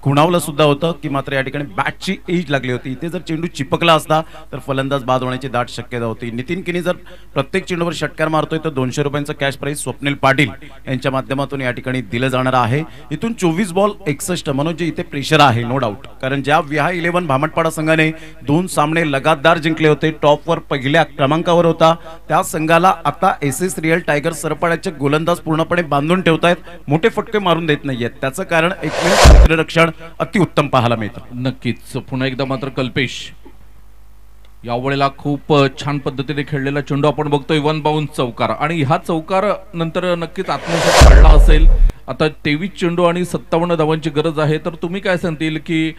खुणावलं सुद्धा होतं की मात्र या ठिकाणी बॅटची एज लागली होती. इथे जर चेंडू चिपकला असता तर फलंदाज बाद होण्याची दाट शक्यता होती. नितीन किनी जर प्रत्येक चेंडूवर षटकार मारतोय तर 200 रुपयांचं कॅश प्राइस स्वप्नील पाटील यांच्या माध्यमातून या ठिकाणी दिलं जाणार आहे. इथून 24 बॉल 61. मनोज इथे प्रेशर आहे नो डाऊट, कारण ज्या विहा 11 भामटपाडा संघाने 2 सामने लगातार जिंकले होते, टॉपवर पहिल्या क्रमांकावर होता, त्या संघाला आता एसएस रिअल टायगर सरपाड्याचे गोलंदाज पूर्णपणे बांधून ठेवतायत, मोठे फटके मारून देत नाहीयेत. त्याचं कारण एकमेव क्षेत्ररक्षण अतिउत्तम पाहायला मिळतं. नक्कीच. पुन्हा एकदा मात्र कल्पेश यावेळेला खूप छान पद्धतीने खेळलेला चेंडू आपण बघतोय. 1 बाउन्स चौकार आणि ह्या चौकार नंतर नक्कीच आत्मविश्वास वाढला असेल. आता 23 चेंडू आणि 57 धावांची गरज आहे. तर तुम्ही काय सांगतील की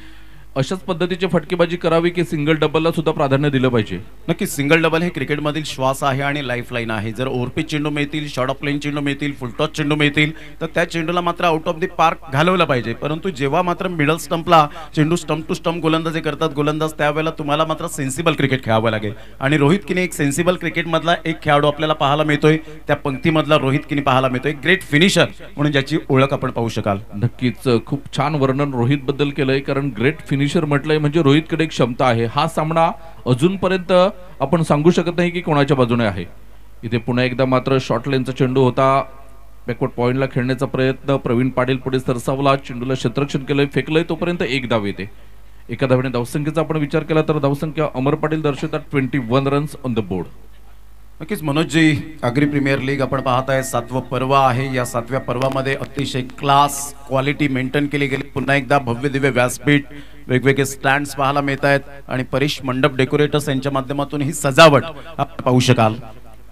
अशाच पद्धतीची फटकेबाजी करावी की सिंगल डबलला सुद्धा प्राधान्य दिलं पाहिजे? नक्कीच सिंगल डबल हे क्रिकेटमधील श्वास आहे आणि लाईफलाईन आहे. जर ओव्हरपिच चेंडू मिळतील, शॉर्ट ऑफ लाईन चेंडू मिळतील, फुलटॉस चेंडू मिळतील तर त्या चेंडूला मात्र आउट ऑफ द पार्क घालवलं पाहिजे. परंतु जेव्हा मात्र मिडल स्टंपला चेंडू स्टंप टू स्टंप गोलंदाजी करतात गोलंदाज, त्यावेळेला तुम्हाला मात्र सेन्सिबल क्रिकेट खेळावं लागेल. आणि रोहित किनी एक सेन्सिबल क्रिकेटमधला एक खेळाडू आपल्याला पाहायला मिळतोय. त्या पंक्तीमधला रोहित किनी पाहायला मिळतोय, ग्रेट फिनिशर म्हणून ज्याची ओळख आपण पाहू शकाल. नक्कीच खूप छान वर्णन रोहित बद्दल केलंय, कारण ग्रेट फिनिशर म्हटलंय म्हणजे रोहितकडे एक क्षमता आहे. हा सामना अजूनपर्यंत आपण सांगू शकत नाही की कोणाच्या बाजूने आहे. इथे पुन्हा एकदा मात्र शॉर्ट लेनचा चेंडू होता, बॅकवर्ड पॉइंटला खेळण्याचा प्रयत्न, प्रवीण पाटील पुढे सरसावला, चेंडूला क्षेत्ररक्षण केलंय, फेकलंय, तोपर्यंत एक धाव येते. एका धावेने धावसंख्येचा आपण विचार केला तर धावसंख्या अमर पाटील दर्शवतात 21 रन्स ऑन द बोर्ड. नक्कीच मनोजजी, अग्री प्रीमियर लीग आपण पाहताय 7वं पर्व आहे. या 7व्या पर्वामध्ये अतिशय क्लास क्वालिटी मेंटेन केली गेली. पुन्हा एकदा भव्य दिव्य व्यासपीठ, वेगवेगळे स्टँड्स पाहायला मिळत आहेत आणि परेश मंडप डेकोरेटर्स यांच्या माध्यमातून ही सजावट आपण पाहू शकाल.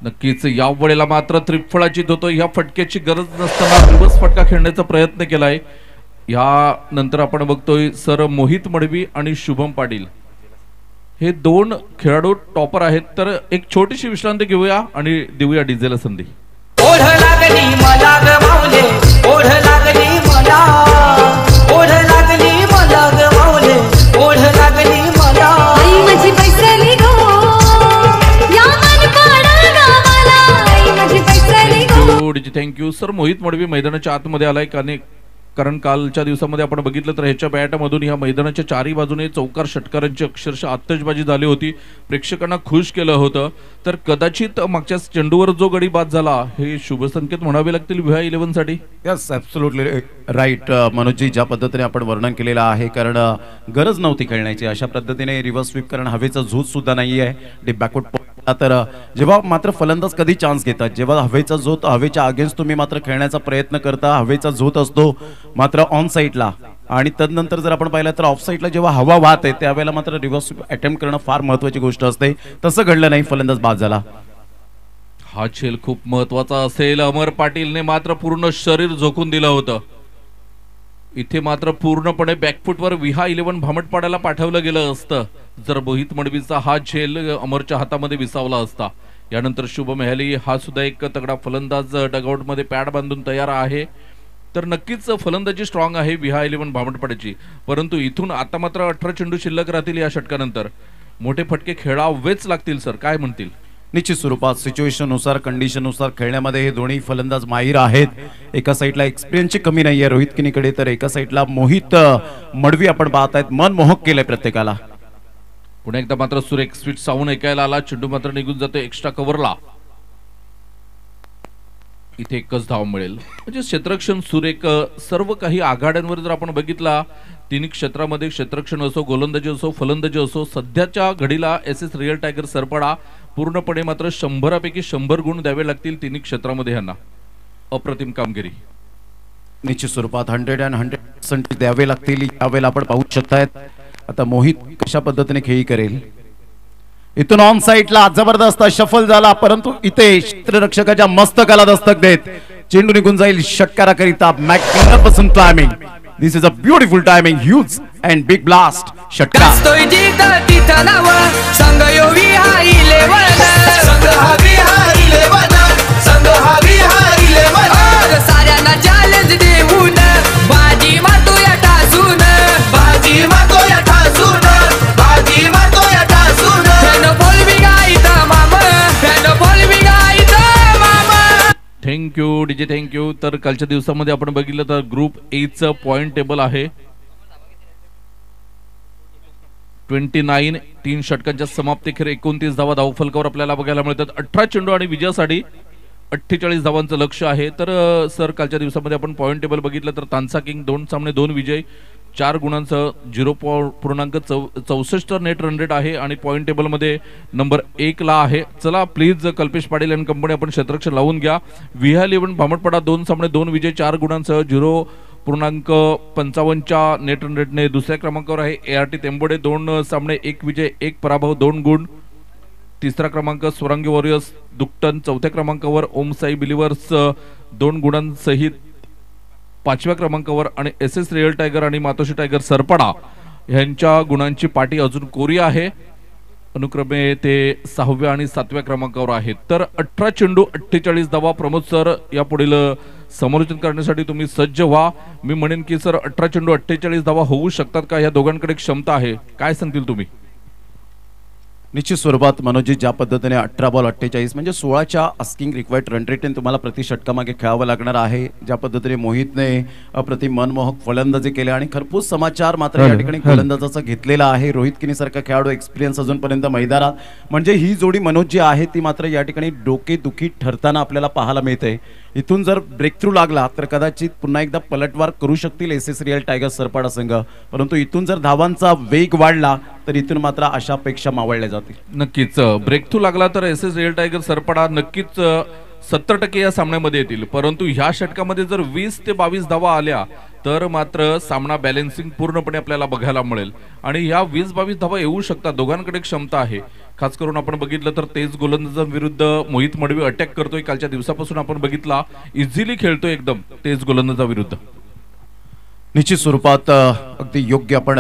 नक्कीच या वेळेला मात्र त्रिफळाची धोतो ह्या फटक्याची गरज नसताना रिव्हर्स फटका खेळण्याचा प्रयत्न केलाय. या नंतर आपण बघतोय सर मोहित मडवी आणि शुभम पाटील हे 2 खेळाडू टॉपर आहेत. तर एक छोटीशी विश्रांती घेऊया आणि देऊया डीजेला संधी. ओढ लागली मला ग माऊले, ओढ लागली मला, ओढ लागली मला ग माऊले, ओढ लागली मला. आई माझी पैसली गो या मनपाडा गावाला, आई माझी पैसली गो. Thank you sir. मोहित मडवी मैदानाच्या आतमध्ये आलाय कारण कालच्या दिवसामध्ये आपण बघितलं तर ह्याच्या बॅटमधून ह्या मैदानाच्या चारही बाजूने चौकार षटकारांची अक्षरशः आतषबाजी झाली होती, प्रेक्षकांना खुश केलं होतं. तर कदाचित मागच्या चेंडूवर जो गडी बाद झाला हे शुभ संकेत म्हणावे लागतील विहा 11 साठी. यस ॲब्सोल्युटली राईट मनोजजी, ज्या पद्धतीने आपण वर्णन केलेलं आहे, कारण गरज नव्हती खेळण्याची अशा पद्धतीने रिव्हर्स स्वीप, कारण हवेचा झोत सुद्धा नाही आहे बॅकवर्ड. तर जेव्हा मात्र फलंदाज कधी चान्स घेतात, जेव्हा हवेचा झोत, हवेच्या अगेन्स्ट तुम्ही मात्र खेळण्याचा प्रयत्न करता, हवेचा झोत असतो मात्र ऑन साईडला, आणि तदनंतर जर आपण पाहिलं तर ऑफ साईडला जेव्हा हवा वाहत आहे त्यावेळेला मात्र रिव्हर्स अटेम्प्ट करणं फार महत्त्वाची गोष्ट असते. तसं घडलं नाही, फलंदाज बाद झाला. हा खेळ खूप महत्वाचा असेल. अमर पाटीलने मात्र पूर्ण शरीर झोकून दिलं होतं. इथे मात्र पूर्णपणे बॅकफुटवर विहा 11 भामटपाड्याला पाठवलं गेलं असतं जर मोहित मडवीचा हा झेल अमरच्या हातामध्ये विसावला असता. यानंतर शुभ मेहली हा सुद्धा एक तगडा फलंदाज डगआउटमध्ये पॅड बांधून तयार आहे. तर नक्कीच फलंदाजी स्ट्रॉंग आहे विहा 11 भामटपाड्याची. परंतु इथून आता मात्र 18 चेंडू शिल्लक राहतील. या षटकानंतर मोठे फटके खेळावेच लागतील. सर काय म्हणतील? निश्चित स्वरूपात सिच्युएशननुसार, कंडिशननुसार खेळण्यामध्ये हे दोन्ही फलंदाज माहीर आहेत. एका साईडला एक्सपिरियन्सची कमी नाही आहे रोहित किनीकडे, तर एका साईडला मोहित मडवी आपण पाहतायत, मनमोहक केलंय प्रत्येकाला. पुन्हा एकदा मात्र सुरेख स्वीट साऊंड ऐकायला आला. चेंडू मात्र निघून जातो एक्स्ट्रा कव्हरला. इथे एकच धाव मिळेल. म्हणजे क्षेत्ररक्षण सुरेख. सर्व काही आघाड्यांवर जर आपण बघितला, तिन्ही क्षेत्रामध्ये क्षेत्ररक्षण असो, गोलंदाजी असो, फलंदाजी असो, सध्याच्या घडीला एसएस रिअल टायगर सरपडा पूर्णपणे मात्र 100 पैकी 100 गुण द्यावे लागतील तिन्ही क्षेत्रामध्ये यांना. अप्रतिम कामगिरी. निश्चित स्वरूपात 100% द्यावे लागतील. यावेळेला आपण पाहू शकतायत आता मोहित कशा पद्धतीने खेळी करेल. इथून ऑन साईडला जबरदस्त शफल झाला, परंतु इथे क्षेत्ररक्षकाच्या मस्तकाला दस्तक देत चेंडू निघून जाईल षटकाराकरिता. Magnificent timing. This is a beautiful timing. Huge and big blast षटकार. साऱ्यांना चॅलेंज देऊन बाजी मारतोय ठासून, बाजी मारतोय ठासून, बाजी मारतोय ठासून. Thank you DJ, thank you. तर कालच्या दिवसामध्ये आपण बघितलं तर ग्रुप ए चं पॉइंट टेबल आहे. 29 3 षटकांच्या समाप्तीखेर 29 धावा धावफलकावर आपल्याला बघायला मिळतात. 18 चेंडू आणि विजयासाठी 48 धावांचं लक्ष आहे. तर सर कालच्या दिवसामध्ये आपण पॉईंट टेबल बघितलं तर तानसा किंग 2 सामने 2 विजय 4 गुणांचं 0.64 नेट रन रेट आहे आणि पॉईंट टेबलमध्ये नंबर 1 ला आहे. चला please Kalpesh Patil and company आपण क्षेत्ररक्षण लावून घ्या. VL11 भामटपाडा 2 सामने 2 विजय 4 गुणांसह 0.55 नेट रन रेटने दुसऱ्या क्रमांकावर आहे. ART तेंबोडे 2 सामने 1 विजय 1 पराभव 2 गुण. तिसरा क्रमांक स्वरांगी वॉरियर्स दुकटन. चौथ्या क्रमांकावर ओम साई बिलिव्हर्स 2 गुणांसहित 5व्या क्रमांकावर आणि SS रिअल टायगर आणि मातोश्री टायगर सरपडा यांच्या गुणांची पाठी अजून कोरी आहे. अनुक्रमे ते 6व्या आणि 7व्या क्रमांकावर आहेत. तर 18 चेंडू 48 धावा. प्रमोद सर या पुढील समालोचन करण्यासाठी तुम्ही सज्ज व्हा. मी म्हणेन की सर 18 चेंडू 48 धावा होऊ शकतात का? या दोघांकडे क्षमता आहे, काय सांगतील तुम्ही? निश्चित स्वरूपात मनोजी ज्या पद्धतीने 18 बॉल 48 म्हणजे 16च्या आस्किंग रिक्वायर्ड रन रेटने तुम्हाला प्रति षटकामागे खेळावं लागणार आहे. ज्या पद्धतीने मोहितने अप्रतिम मनमोहक फलंदाजी केले आणि खरपूस समाचार मात्र या ठिकाणी गोलंदाजाचा घेतलेला आहे. रोहित किनी सारखा खेळाडू एक्सपिरियन्स अजूनपर्यंत मैदानात म्हणजे ही जोडी मनोज जी आहे ती मात्र या ठिकाणी डोकेदुखी ठरताना आपल्याला पाहायला मिळते. इथून जर ब्रेक थ्रू लागला तर कदाचित पुन्हा एकदा पलटवार करू शकतील SS रिअल टायगर सरपाडा संघ. परंतु इथून जर धावांचा वेग वाढला तर इथून मात्र अशा अपेक्षा मावळल्या जातील. नक्कीच ब्रेक थ्रू लागला तर SS रिअल टायगर सरपडा नक्कीच 70% या सामन्यामध्ये येतील. परंतु ह्या षटकामध्ये जर 20 ते 22 धावा आल्या तर मात्र सामना बॅलन्सिंग पूर्णपणे आपल्याला बघायला मिळेल आणि ह्या 20-22 धावा येऊ शकतात. दोघांकडे क्षमता आहे. खास करून आपण बघितलं तर तेज गोलंदाजांविरुद्ध मोहित मडवी अटॅक करतोय. कालच्या दिवसापासून आपण बघितला इझिली खेळतोय एकदम तेज गोलंदाजाविरुद्ध. निश्चित स्वरूपात अगदी योग्य आपण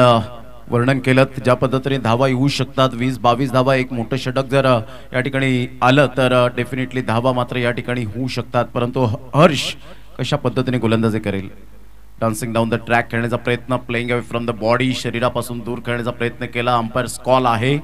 वर्णन केलं. ज्या पद्धतीने धावा येऊ शकतात 20-22 धावा एक मोठं षटक जर या ठिकाणी आलं तर डेफिनेटली धावा मात्र या ठिकाणी होऊ शकतात. परंतु हर्ष कशा पद्धतीने गोलंदाजी करेल? डान्सिंग डाऊन द ट्रॅक खेळण्याचा प्रयत्न, playing away from the body, शरीरापासून दूर खेळण्याचा प्रयत्न केला. अंपायर कॉल आहे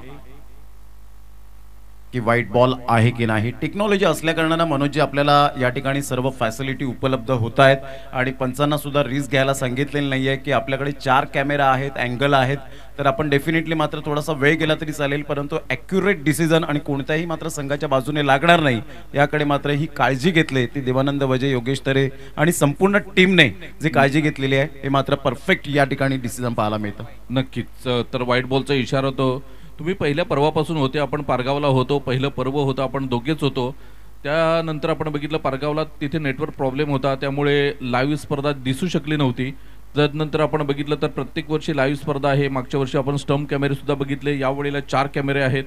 की व्हाईट बॉल आहे की नाही. टेक्नॉलॉजी असल्या कारणानं मनोजी आपल्याला या ठिकाणी सर्व फॅसिलिटी उपलब्ध होत आहेत आणि पंचांना सुद्धा रिस्क घ्यायला सांगितलेलं नाही आहे की आपल्याकडे 4 कॅमेरा आहेत, अँगल आहेत, तर आपण डेफिनेटली मात्र थोडासा वेळ गेला तरी चालेल परंतु ॲक्युरेट डिसिजन आणि कोणत्याही मात्र संघाच्या बाजूने लागणार नाही याकडे मात्र ही काळजी घेतली. ती देवानंद वजे, योगेश तरे आणि संपूर्ण टीमने जी काळजी घेतलेली आहे हे मात्र परफेक्ट या ठिकाणी डिसिजन पाहायला मिळतं. नक्कीच. तर व्हाईट बॉलचा इशारा तो तुम्ही पहिल्या पर्वापासून होते. आपण पारगावला होतो, पहिलं पर्व होतं, आपण दोघेच होतो. त्यानंतर आपण बघितलं पारगावला तिथे नेटवर्क प्रॉब्लेम होता त्यामुळे लाईव्ह स्पर्धा दिसू शकली नव्हती. त्यानंतर आपण बघितलं तर प्रत्येक वर्षी लाईव्ह स्पर्धा आहे. मागच्या वर्षी आपण स्टंप कॅमेरे सुद्धा बघितले, यावेळेला 4 कॅमेरे आहेत.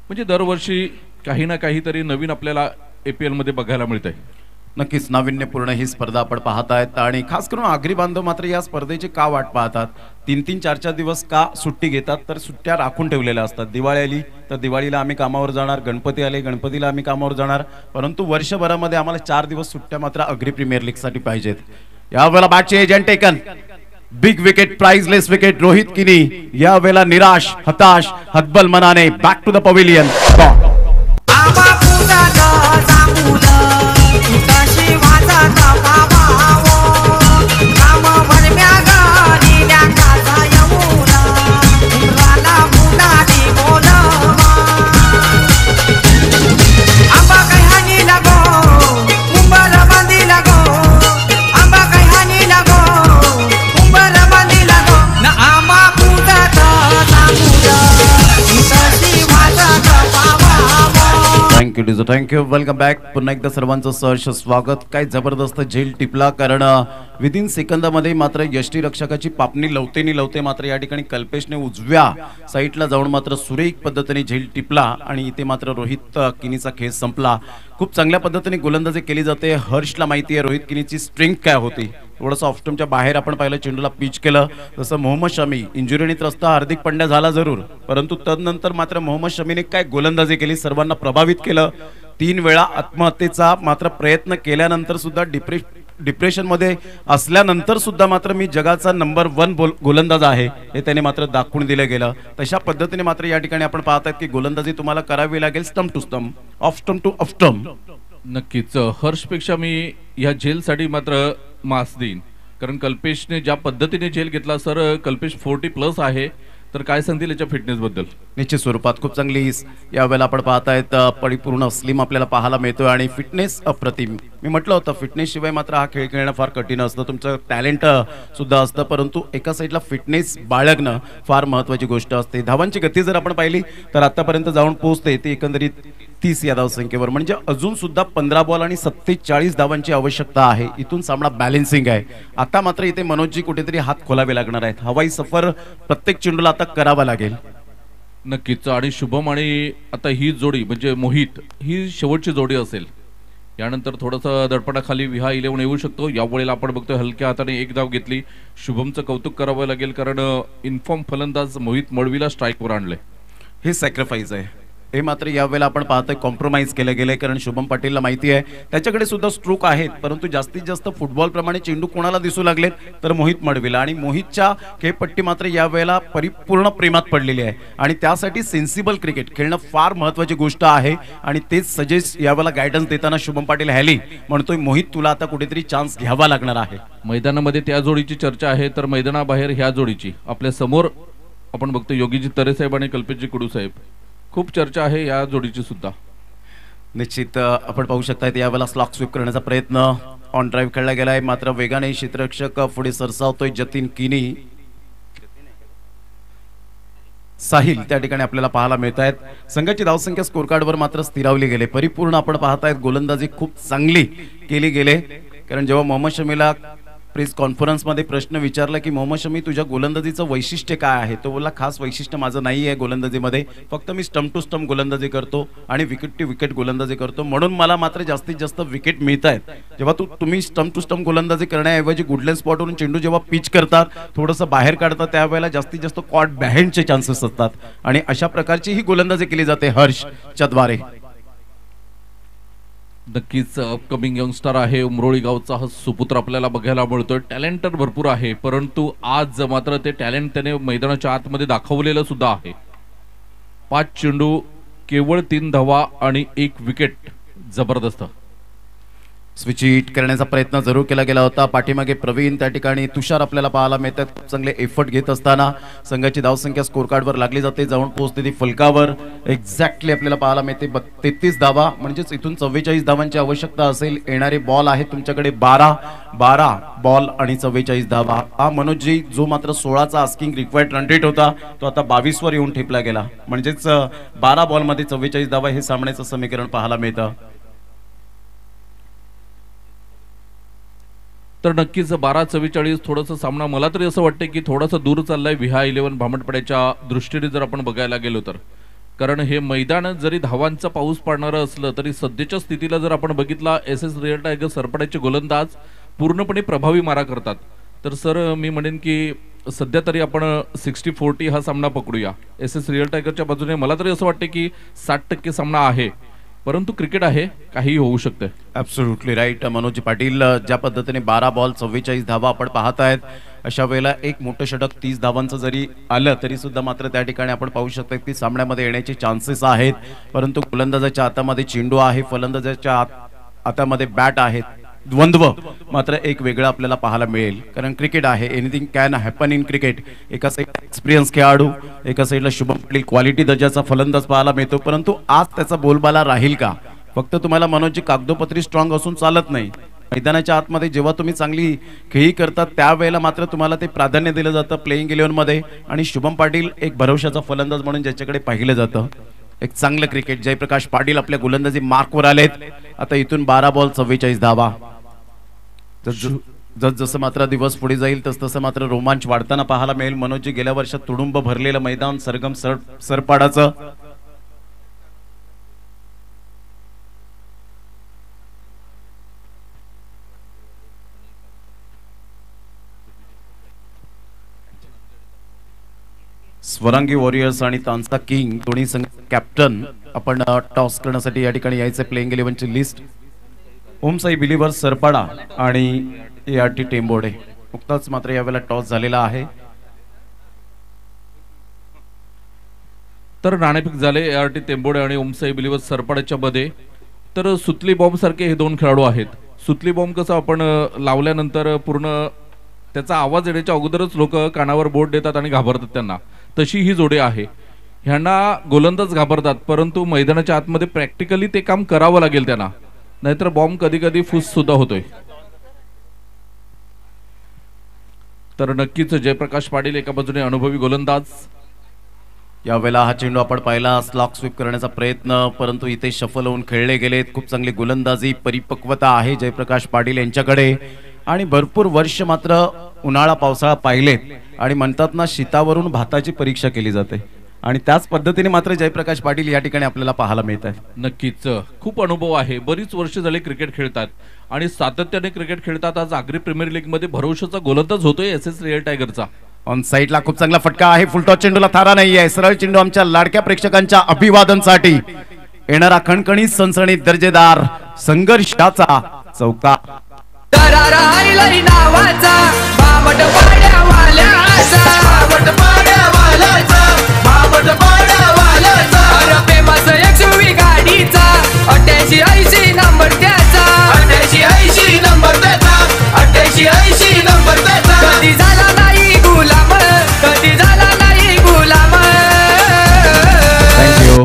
म्हणजे दरवर्षी काही ना काहीतरी नवीन आपल्याला APL मध्ये बघायला मिळत आहे. नक्कीच नाविन्यपूर्ण ही स्पर्धा आपण पाहत आहेत आणि खास करून आगरी बांधव मात्र या स्पर्धेची का वाट पाहतात? 3-3, 4-4 दिवस का सुट्टी घेतात? तर सुट्ट्या राखून ठेवलेल्या असतात. दिवाळी आली तर दिवाळीला आम्ही कामावर जाणार, गणपती आले गणपतीला आम्ही कामावर जाणार, परंतु वर्षभरामध्ये आम्हाला 4 दिवस सुट्ट्या मात्र अग्री प्रीमियर लीग साठी पाहिजेत. यावेळेला बॅटचे edge and taken, big wicket, priceless wicket. Rohit Kini यावेळेला निराश, हताश, हतबल मनाने back to the pavilion. Thank you. Welcome back. पुन्हा एकदा सर्वांचं सहर्ष स्वागत. काय जबरदस्त झेल टिपला कारण विदिन सेकंदामध्ये मात्र यष्टीरक्षकाची पापणी लवते मात्र या ठिकाणी कल्पेशने उजव्या साईडला जाऊन मात्र सुरेख पद्धतीने झेल टिपला आणि इथे मात्र रोहित किनीचा खेळ संपला. खूप चांगल्या पद्धतीने गोलंदाजी केली जाते. हर्षला माहिती आहे रोहित किनीची स्ट्रेंथ काय होती. थोडंसं ऑफस्टमच्या बाहेर आपण पाहिलं, चेंडूला पिच केलं. जसं मोहम्मद शमी इंजुरीने त्रस्त, हार्दिक पंड्या झाला जरूर, परंतु तदनंतर मात्र मोहम्मद शमीने काय गोलंदाजी केली, सर्वांना प्रभावित केलं. 3 वेळा आत्महत्येचा मात्र प्रयत्न केल्यानंतर सुद्धा डिप्रेशन मध्ये असल्यानंतर सुद्धा मात्र मी जगाचा नंबर 1 गोलंदाज आहे हे त्याने मात्र दाखवून दिलं गेलं. तशा पद्धतीने मात्र या ठिकाणी आपण पाहतात की गोलंदाजी तुम्हाला करावी लागेल stump to stump, off stump to off stump. नक्कीच. हर्षपेक्षा मी या झेलसाठी मात्र मास देईन कारण कल्पेशने ज्या पद्धतीने झेल घेतला सर, कल्पेश 40+ आहे तर काय सांगतील याच्या फिटनेस बद्दल? निश्चित स्वरूपात खूप चांगली यावेळेला आपण पाहतायत परिपूर्ण स्लिम आपल्याला पाहायला मिळतोय आणि फिटनेस अप्रतिम. मी म्हटलं होतं फिटनेस शिवाय मात्र हा खेळ खेळणं फार कठीण असतं. तुमचं टॅलेंट सुद्धा असतं, परंतु एका साईडला फिटनेस बाळगणं फार महत्त्वाची गोष्ट असते. धावांची गती जर आपण पाहिली तर आतापर्यंत जाऊन पोहोचते ती एकंदरीत 30 या धावसंख्येवर, म्हणजे अजून सुद्धा 15 बॉल आणि 47 धावांची आवश्यकता आहे. इथून सामना बॅलन्सिंग आहे. आता मात्र इथे मनोजजी कुठेतरी हात खोलावे लागणार आहेत. हवाई सफर प्रत्येक चेंडूला आता करावा लागेल. नक्कीच. आणि शुभम आणि आता ही जोडी म्हणजे मोहित ही शेवटची जोडी असेल. यानंतर थोडंसं दडपणाखाली विहा 11 येऊ शकतो. यावेळेला आपण बघतोय हलक्या हाताने एक धाव घेतली. शुभमचं कौतुक करावं लागेल, कारण इन्फॉर्म फलंदाज मोहित मळवीला स्ट्राईकवर आणले. हे सॅक्रिफाईस आहे. हे मात्र यावेळेला आपण पाहतोय कॉम्प्रोमाइज केले गेले, कारण शुभम पाटीलला माहिती आहे त्याच्याकडे सुद्धा स्ट्रोक आहेत, परंतु जास्तीत जास्त फुटबॉल प्रमाणे चेंडू कोणाला दिसू लागलेत तर मोहित मळवीला. आणि मोहितच्या खेळपट्टी मात्र यावेळेला परिपूर्ण प्रेमात पडलेली आहे आणि त्यासाठी सेन्सिबल क्रिकेट खेळणं फार महत्त्वाची गोष्ट आहे. आणि तेच सजेस्ट यावेळेला गायडन्स देताना शुभम पाटील हॅली म्हणतोय मोहित तुला आता कुठेतरी चान्स घ्यावा लागणार आहे. मैदानामध्ये त्या जोडीची चर्चा आहे, तर मैदानाबाहेर ह्या जोडीची आपल्या समोर आपण बघतो योगीजी तरे साहेब आणि कल्पेशजी कुडू साहेब. खूप चर्चा आहे या जोडीची सुद्धा. निश्चित आपण पाहू शकता यावेळेला स्लॉक स्वीप करण्याचा प्रयत्न ऑन ड्राईव्ह खेळला गेलाय, मात्र वेगाने क्षेत्ररक्षक पुढे सरसावतोय. जतीन किनी साहिल त्या ठिकाणी आपल्याला पाहायला मिळत आहेत. संघाची धावसंख्या स्कोर कार्डवर मात्र स्थिरावली गेले. परिपूर्ण आपण पाहतायत गोलंदाजी खूप चांगली केली गेले, कारण जेव्हा मोहम्मद शमीला प्रेस कॉन्फरन्समध्ये प्रश्न विचारला की मोहम्मद शमी तुझ्या गोलंदाजीचं वैशिष्ट्य काय आहे, तो बोलला खास वैशिष्ट्य माझं नाही आहे गोलंदाजीमध्ये, फक्त मी स्टंप टू स्टंप गोलंदाजी करतो आणि विकेट टू विकेट गोलंदाजी करतो, म्हणून मला मात्र जास्तीत जास्त विकेट मिळत आहेत. जेव्हा तुम्ही स्टंप टू स्टंप गोलंदाजी करण्याऐवजी गुडलेन स्पॉटवरून चेंडू जेव्हा पिच करतात थोडंसं बाहेर काढतात त्यावेळेला जास्तीत जास्त कॉट बॅहेंडचे चान्सेस असतात आणि अशा प्रकारची ही गोलंदाजी केली जाते हर्षच्या द्वारे. नक्कीच अपकमिंग यंगस्टर आहे. उमरोळी गावचा हा सुपुत्र आपल्याला बघायला मिळतोय. टॅलेंट तर भरपूर आहे, परंतु आज मात्र ते टॅलेंट त्याने मैदानाच्या आतमध्ये दाखवलेलं सुद्धा आहे. 5 चेंडू केवळ 3 धावा आणि 1 विकेट. जबरदस्त स्विच हिट करण्याचा प्रयत्न जरूर केला गेला होता. पाठीमागे प्रवीण त्या ठिकाणी तुषार आपल्याला पाहायला मिळतात. खूप चांगले एफर्ट घेत असताना संघाची धावसंख्या स्कोर कार्डवर लागली जाते. जाऊन पोहोचते ती फलकावर. एक्झॅक्टली आपल्याला पाहायला मिळते 33 धावा, म्हणजेच इथून 44 धावांची आवश्यकता असेल. येणारे बॉल आहेत तुमच्याकडे 12 बॉल आणि 44 धावा. हा मनोजजी जो मात्र 16चा आस्किंग रिक्वायर्ड रन रेट होता तो आता 22 वर येऊन ठेपला गेला, म्हणजेच 12 बॉलमध्ये 44 धावा हे सामन्याचं समीकरण पाहायला मिळतं. तर नक्कीच 12-44 थोडंसं सामना मला तरी असं वाटतं की थोडासा दूर चाललाय विहा 11 भामटपड्याच्या दृष्टीने जर आपण बघायला गेलो तर. कारण हे मैदान जरी धावांचा पाऊस पाडणारं असलं तरी सध्याच्या स्थितीला जर आपण बघितला SS रिअल टायगर सरपड्याचे गोलंदाज पूर्णपणे प्रभावी मारा करतात. तर सर मी म्हणेन की सध्या तरी आपण 60-40 हा सामना पकडूया. SS रिअल टायगरच्या बाजूने मला तरी असं वाटतं की 60% सामना आहे, परंतु क्रिकेट आहे, काही होऊ शकते. Absolutely right Manoj Patil. ज्या पद्धतीने 12 बॉल 44 धावा आपण पाहत आहेत, अशा वेळेला एक मोठं षटक 30 धावांचं जरी आलं तरी सुद्धा मात्र त्या ठिकाणी आपण पाहू शकतो की सामन्यामध्ये येण्याचे चान्सेस आहेत. परंतु गोलंदाजाच्या हातामध्ये चेंडू आहे, फलंदाजाच्या हातामध्ये बॅट आहेत. द्वंद्व मात्र एक वेगळं आपल्याला पाहायला मिळेल, कारण क्रिकेट आहे. Anything can happen in cricket. एका साईडला एक्सपिरियन्स खेळाडू, एका साईडला शुभम पाटील क्वालिटी दर्जाचा फलंदाज पाहायला मिळतो. परंतु आज त्याचा बोलबाला राहील का? फक्त तुम्हाला मनोजची कागदोपत्री स्ट्रॉंग असून चालत नाही. मैदानाच्या आतमध्ये जेव्हा तुम्ही चांगली खेळी करतात त्यावेळेला मात्र तुम्हाला ते प्राधान्य दिलं जातं प्लेइंग 11 मध्ये. आणि शुभम पाटील एक भरवशाचा फलंदाज म्हणून ज्याच्याकडे पाहिलं जातं. एक चांगलं क्रिकेट. जयप्रकाश पाटील आपल्या गोलंदाजी मार्कवर आलेत. आता इथून 12 बॉल 44 धावा. जसं मात्र दिवस पुढे जाईल तसं मात्र रोमांच वाढताना पाहायला मिळेल. मनोजजी गेल्या वर्षात तुडुंब भरलेलं मैदान सरगम सरपाडाचं. स्वरांगी वॉरियर्स आणि तांसा किंग दोन्ही संघ कॅप्टन आपण टॉस करण्यासाठी या ठिकाणी यायचे. प्लेइंग 11ची लिस्ट ओम साई बिलीवर्स सरपाडा आणि ART टेंबोडे. नुकताच मात्र यावेळेला टॉस झालेला आहे. तर नाणेफेक झाले ART टेंबोडे आणि ओम साई बिलीवर्स सरपाड्याच्या मध्ये. तर सुतली बॉम्ब सारखे हे 2 खेळाडू आहेत. सुतली बॉम्ब कसं आपण लावल्यानंतर पूर्ण त्याचा आवाज येण्याच्या अगोदरच लोक कानावर बोट देतात आणि घाबरतात त्यांना. तशी ही जोडी आहे. ह्यांना गोलंदाज घाबरतात, परंतु मैदानाच्या आतमध्ये प्रॅक्टिकली ते काम करावं लागेल त्यांना, नाहीतर बॉम्ब कधी कधी फुस सुद्धा होतोय. तर नक्कीच जयप्रकाश पाटील एका बाजूने अनुभवी गोलंदाज. यावेळेला हा चेंडू आपण पाहिला, स्लॉक स्वीप करण्याचा प्रयत्न, परंतु इथे शफल होऊन खेळले गेलेत. खूप चांगली गोलंदाजी परिपक्वता आहे जयप्रकाश पाटील यांच्याकडे आणि भरपूर वर्ष मात्र उन्हाळा पावसाळा पाहिलेत आणि म्हणतात ना शीतावरून भाताची परीक्षा केली जाते आणि त्याच पद्धतीने मात्र जयप्रकाश पाटील या ठिकाणी आपल्याला पाहायला मिळत आहे. नक्कीच खूप अनुभव आहे, बरीच वर्ष झाली क्रिकेट खेळतात आणि सातत्याने क्रिकेट खेळतात. आज आग्री प्रीमियर लीग मध्ये भरवशाचा गोलंदाज होतोय एसएस रिअल टायगरचा. ऑन साईडला खूप चांगला फटका आहे, फुलटॉस चेंडूला थारा नाहीये, सरळ चेंडू आमच्या लाडक्या प्रेक्षकांच्या अभिवादनसाठी येणारा खणखणीत सनसणीत दर्जेदार संघर्षाचा चौका. नावाचा बाबट पाड्यावाल्याचा, बाबट पाड्यावाल्याचा, बाबट पाड्यावाल्याचा, प्रेमाचं एक्सयूव्ही गाडीचा 8880 नंबर त्याचा, 8880 नंबर त्याचा, 8880 नंबर त्याचा. कधी झाला नाही गुलाम, कधी झाला नाही गुलाम. थँक्यू.